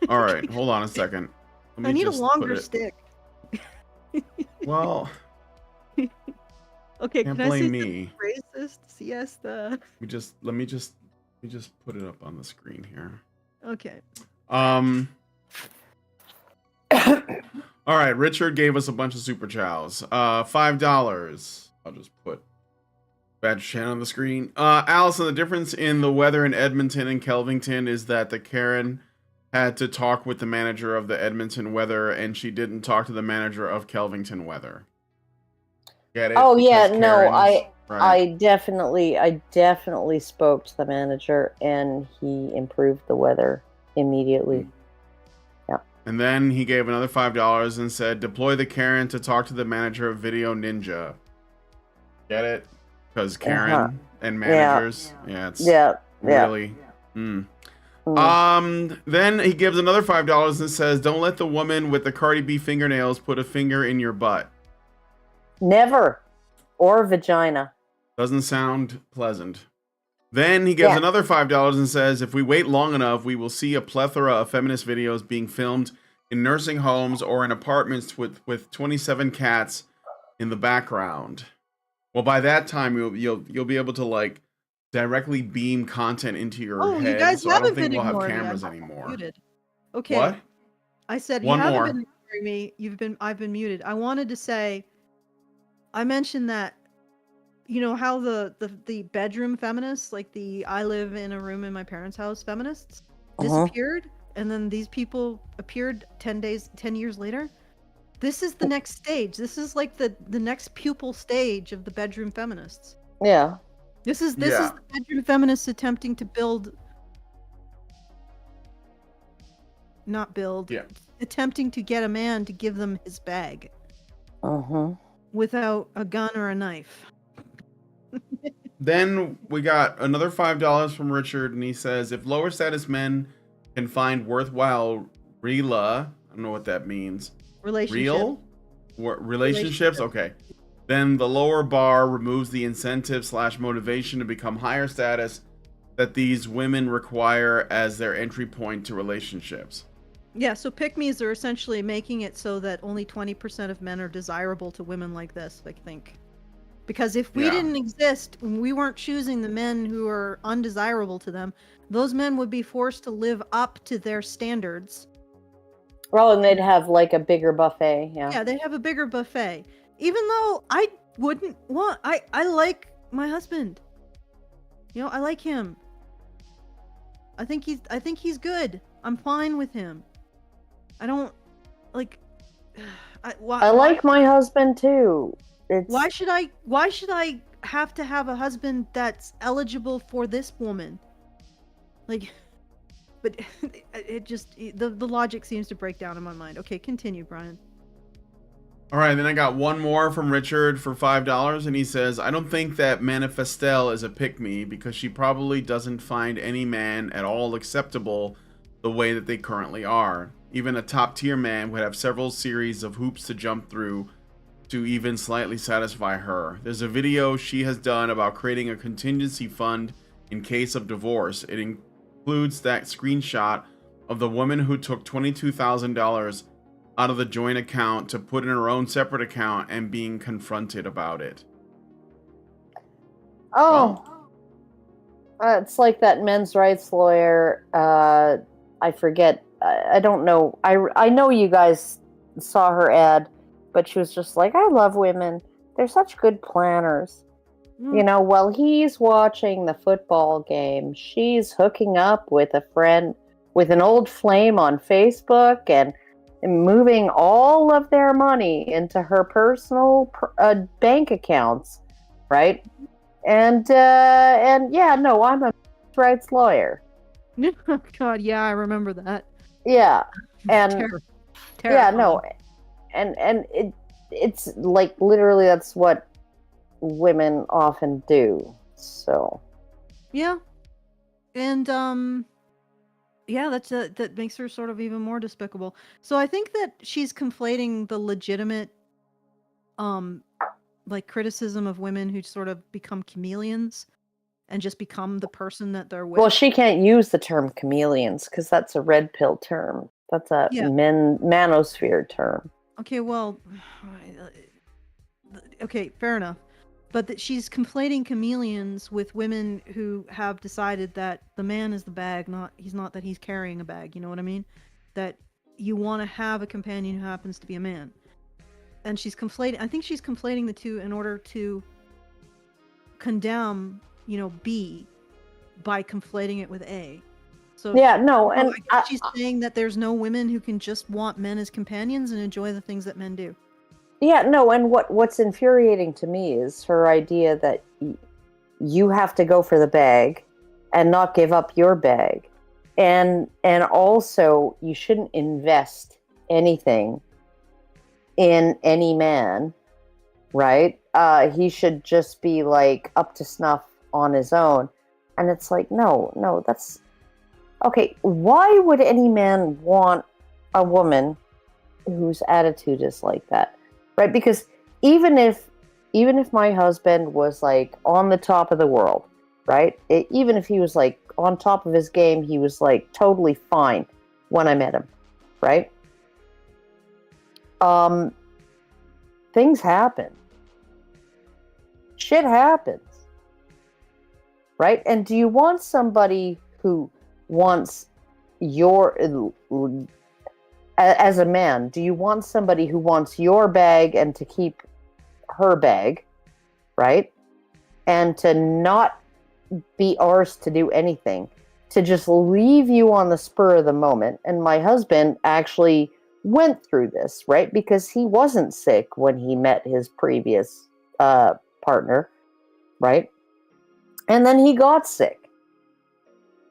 All right, hold on a second. I need a longer stick. Well. Okay, can't can blame I say me. Racist? Yes, the. Let me just put it up on the screen here. Okay. All right, Richard gave us a bunch of super chows. $5. I'll just put Badger Chan on the screen. Allison, the difference in the weather in Edmonton and Kelvington is that the Karen had to talk with the manager of the Edmonton weather, and she didn't talk to the manager of Kelvington weather. Get it? Oh yeah, Because no, Karen's- I definitely spoke to the manager, and he improved the weather immediately. Yeah. And then he gave another $5 and said, deploy the Karen to talk to the manager of Video Ninja. Get it? Because Karen and managers. Yeah, really. Then he gives another $5 and says, don't let the woman with the Cardi B fingernails put a finger in your butt. Never. Or vagina. Doesn't sound pleasant. Then he gives another $5 and says, if we wait long enough, we will see a plethora of feminist videos being filmed in nursing homes or in apartments with 27 cats in the background. Well, by that time, you'll be able to like directly beam content into your head. You guys so I haven't don't think been we'll have ignoring me. cameras I'm anymore. Muted. Okay. What? I said One you haven't more. been ignoring me. I've been muted. I wanted to say, I mentioned that, you know how the bedroom feminists, like the I live in a room in my parents' house feminists, disappeared, and then these people appeared 10 years later. This is the next stage. This is like the next pupil stage of the bedroom feminists. Yeah. This is the bedroom feminists attempting to attempting to get a man to give them his bag. Without a gun or a knife. Then we got another $5 from Richard, and he says, if lower status men can find worthwhile I don't know what that means. Relationships? Okay. Then the lower bar removes the incentive / motivation to become higher status that these women require as their entry point to relationships. Yeah, so pick-mes are essentially making it so that only 20% of men are desirable to women like this, I think. Because if we didn't exist, we weren't choosing the men who are undesirable to them, those men would be forced to live up to their standards. Well, and they'd have like a bigger buffet, Yeah, they'd have a bigger buffet. Even though I wouldn't want... I like my husband. You know, I like him. I think he's good. I'm fine with him. I don't like. I like my husband too. Why should I have to have a husband that's eligible for this woman? Like, but it just the logic seems to break down in my mind. Okay, continue, Brian. All right, then I got one more from Richard for $5, and he says, I don't think that Manifestel is a pick-me because she probably doesn't find any man at all acceptable the way that they currently are. Even a top-tier man would have several series of hoops to jump through to even slightly satisfy her. There's a video she has done about creating a contingency fund in case of divorce. It includes that screenshot of the woman who took $22,000 out of the joint account to put in her own separate account and being confronted about it. Oh, it's like that men's rights lawyer. I forget. I don't know. I know you guys saw her ad, but she was just like, I love women. They're such good planners. You know, while he's watching the football game, she's hooking up with a friend, with an old flame on Facebook, and moving all of their money into her personal bank accounts, right? And yeah, no, I'm a rights lawyer. Oh God, yeah, I remember that. Yeah, and yeah, terrifying. no, and it's like literally that's what women often do. So yeah, and yeah, that makes her sort of even more despicable. So I think that she's conflating the legitimate, like criticism of women who sort of become chameleons and just become the person that they're with. Well, she can't use the term chameleons because that's a red pill term. That's a manosphere term. Okay, well, okay, fair enough. But that she's conflating chameleons with women who have decided that the man is the bag, he's not that he's carrying a bag, you know what I mean? That you want to have a companion who happens to be a man. And I think she's conflating the two in order to condemn, B by conflating it with A. So yeah, no, and I guess she's saying that there's no women who can just want men as companions and enjoy the things that men do. Yeah, no, and what's infuriating to me is her idea that you have to go for the bag and not give up your bag. And also you shouldn't invest anything in any man, right? He should just be like up to snuff on his own. And it's like, no, that's okay. Why would any man want a woman whose attitude is like that? Right, because even if my husband was like on the top of the world, right? Even if he was like on top of his game, he was like totally fine when I met him, right? Things happen. Shit happens, right? And do you want somebody who wants as a man, do you want somebody who wants your bag and to keep her bag, right? And to not be ours to do anything, to just leave you on the spur of the moment? And my husband actually went through this, right? Because he wasn't sick when he met his previous partner, right? And then he got sick,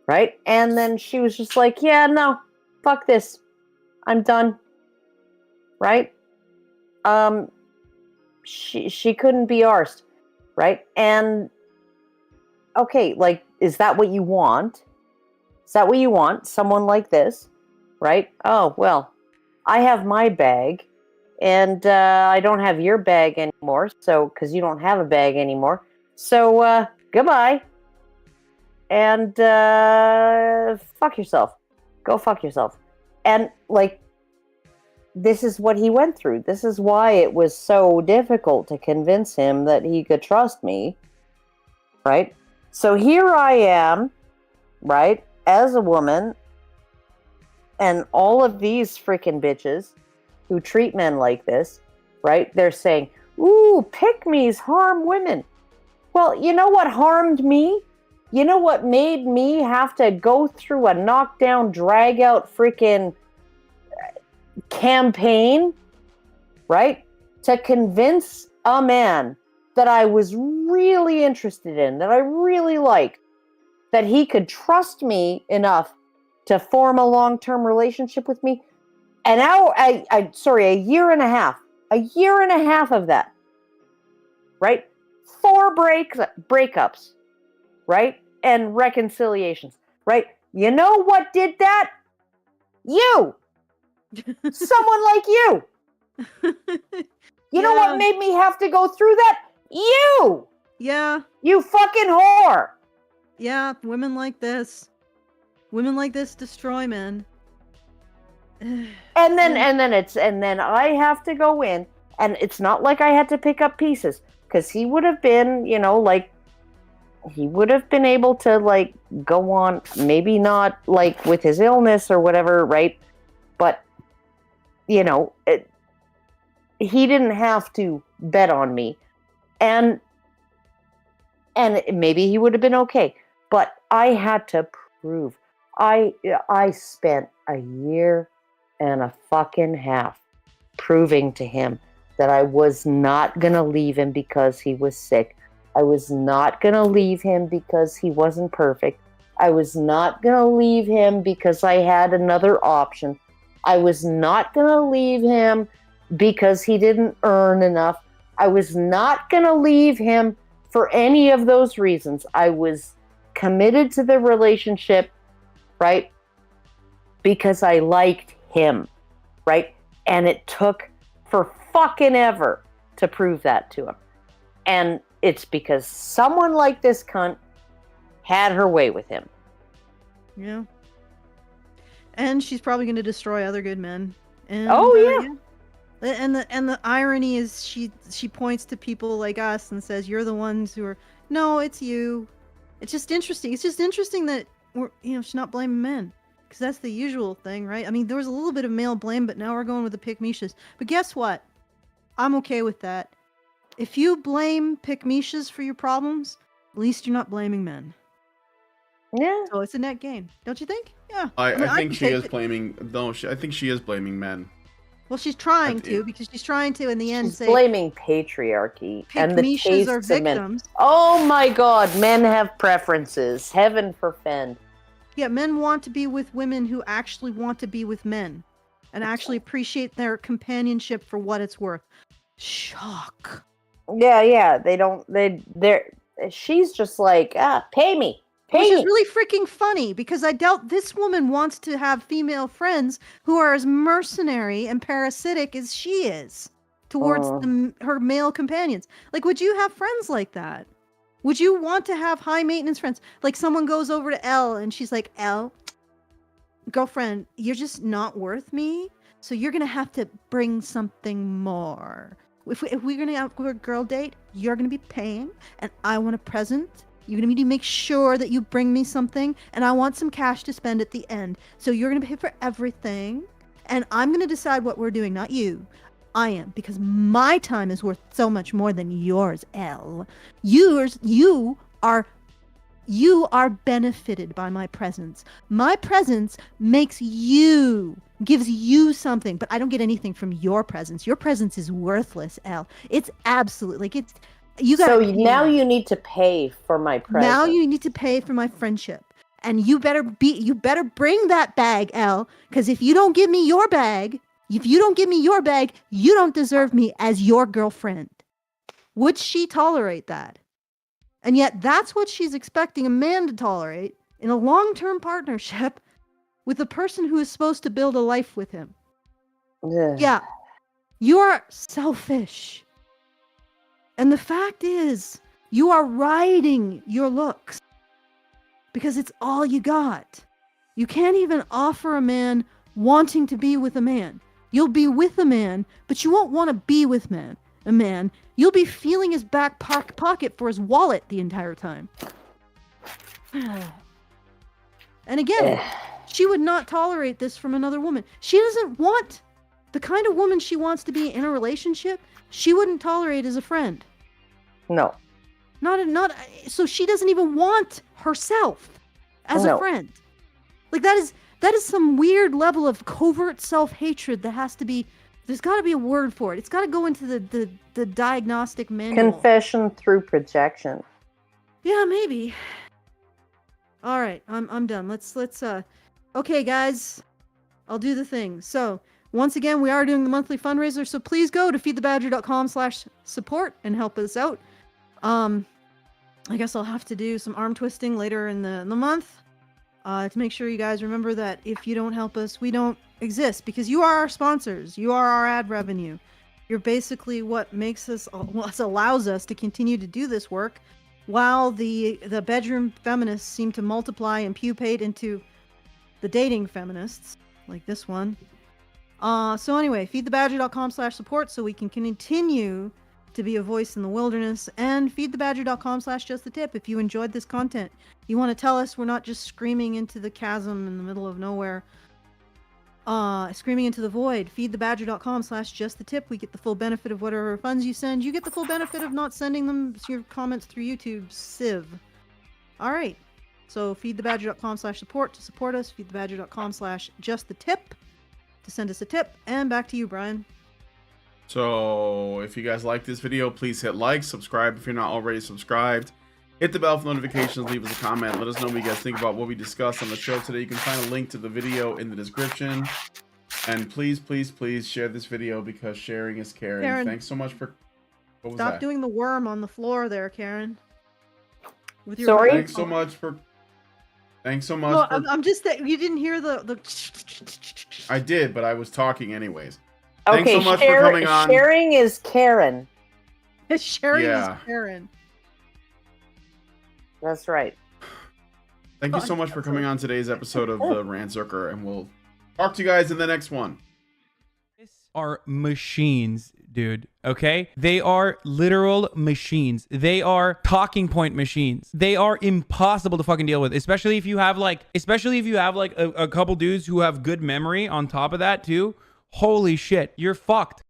right? And then she was just like, yeah, no, fuck this. I'm done. Right? She couldn't be arsed. Right? And okay, like, is that what you want? Is that what you want? Someone like this? Right? Oh, well, I have my bag and I don't have your bag anymore. So, because you don't have a bag anymore. So, goodbye. And fuck yourself. Go fuck yourself. And, like, this is what he went through. This is why it was so difficult to convince him that he could trust me, right? So here I am, right, as a woman, and all of these freaking bitches who treat men like this, right, they're saying, ooh, pick-mes harm women. Well, you know what harmed me? you know what made me have to go through a knockdown, drag out freaking campaign, right? To convince a man that I was really interested in, that I really liked, that he could trust me enough to form a long-term relationship with me. And now, a year and a half of that, right? 4 breakups, right? And reconciliations, right? You know what did that? You! Someone like you! You know what made me have to go through that? You! Yeah. You fucking whore! Yeah, women like this destroy men. and then I have to go in, and it's not like I had to pick up pieces, because he would have been, he would have been able to, go on, maybe not, with his illness or whatever, right? But, he didn't have to bet on me. And maybe he would have been okay. But I had to prove. I spent a year and a fucking half proving to him that I was not going to leave him because he was sick. I was not going to leave him because he wasn't perfect. I was not going to leave him because I had another option. I was not going to leave him because he didn't earn enough. I was not going to leave him for any of those reasons. I was committed to the relationship, right? Because I liked him, right? And it took for fucking ever to prove that to him. And it's because someone like this cunt had her way with him. Yeah. And she's probably going to destroy other good men. And, yeah. And the irony is she points to people like us and says, you're the ones who are, no, it's you. It's just interesting. It's just interesting that she's not blaming men. Because that's the usual thing, right? I mean, there was a little bit of male blame, but now we're going with the pick-mes. But guess what? I'm okay with that. If you blame pick-mes for your problems, at least you're not blaming men. Yeah. So it's a net gain, don't you think? Yeah. I think she is blaming. No, I think she is blaming men. Well, she's trying to, because she's trying to, in the end, she's blaming patriarchy and the tastes are of men. victims. Oh my God, men have preferences. Heaven forfend. Yeah, men want to be with women who actually want to be with men, and actually appreciate their companionship for what it's worth. Shock. Yeah. She's just like, pay me. Which is really freaking funny, because I doubt this woman wants to have female friends who are as mercenary and parasitic as she is towards her male companions. Like, would you have friends like that? Would you want to have high maintenance friends? Like, someone goes over to Elle and she's like, Elle, girlfriend, you're just not worth me, so you're gonna have to bring something more. If we're gonna have a girl date, you're gonna be paying, and I want a present. You're going to need to make sure that you bring me something, and I want some cash to spend at the end. So you're going to pay for everything, and I'm going to decide what we're doing, not you. I am, because my time is worth so much more than yours, Elle. You are benefited by my presence. My presence gives you something, but I don't get anything from your presence. Your presence is worthless, Elle. It's absolutely, So now you need to pay for my presence. Now you need to pay for my friendship. And you better bring that bag, Elle, because if you don't give me your bag, you don't deserve me as your girlfriend. Would she tolerate that? And yet that's what she's expecting a man to tolerate in a long-term partnership with a person who is supposed to build a life with him. Ugh. Yeah. You are selfish. And the fact is, you are riding your looks because it's all you got. You can't even offer a man wanting to be with a man. You'll be with a man, but you won't want to be with a man. You'll be feeling his back pocket for his wallet the entire time. And again, she would not tolerate this from another woman. She doesn't want the kind of woman she wants to be in a relationship. She wouldn't tolerate as a friend. No. So she doesn't even want herself as a friend. Like that is some weird level of covert self-hatred that has to be. There's got to be a word for it. It's got to go into the diagnostic manual. Confession through projection. Yeah, maybe. All right, I'm done. Let's okay, guys. I'll do the thing. So, once again, we are doing the monthly fundraiser, so please go to feedthebadger.com/support and help us out. I guess I'll have to do some arm twisting later in the month to make sure you guys remember that if you don't help us, we don't exist, because you are our sponsors. You are our ad revenue. You're basically what makes us, what allows us to continue to do this work, while the bedroom feminists seem to multiply and pupate into the dating feminists, like this one. So anyway, feedthebadger.com/support so we can continue to be a voice in the wilderness, and feedthebadger.com/justthetip if you enjoyed this content. You want to tell us we're not just screaming into the chasm in the middle of nowhere, screaming into the void. Feedthebadger.com/justthetip. We get the full benefit of whatever funds you send. You get the full benefit of not sending them your comments through YouTube, Civ. All right. So feedthebadger.com/support to support us. Feedthebadger.com/justthetip to send us a tip. And back to you, Brian. So if you guys like this video, please hit like, subscribe if you're not already subscribed. Hit the bell for notifications, leave us a comment, let us know what you guys think about what we discussed on the show today. You can find a link to the video in the description. And please, please, please share this video, because sharing is caring. Karen, thanks so much for... What was stop that? doing the worm on the floor there, Karen. With your Sorry? Thanks so much for... Thanks so much No, for... I'm just that you didn't hear the... I did, but I was talking anyways. Okay, Thanks so much for coming on. Sharing is Karen. Sharing is Karen. That's right. Thank you so much for coming on today's episode of the Rantzerker, and we'll talk to you guys in the next one. Are machines, dude. Okay? They are literal machines. They are talking point machines. They are impossible to fucking deal with, especially if you have like a couple dudes who have good memory on top of that too. Holy shit, you're fucked.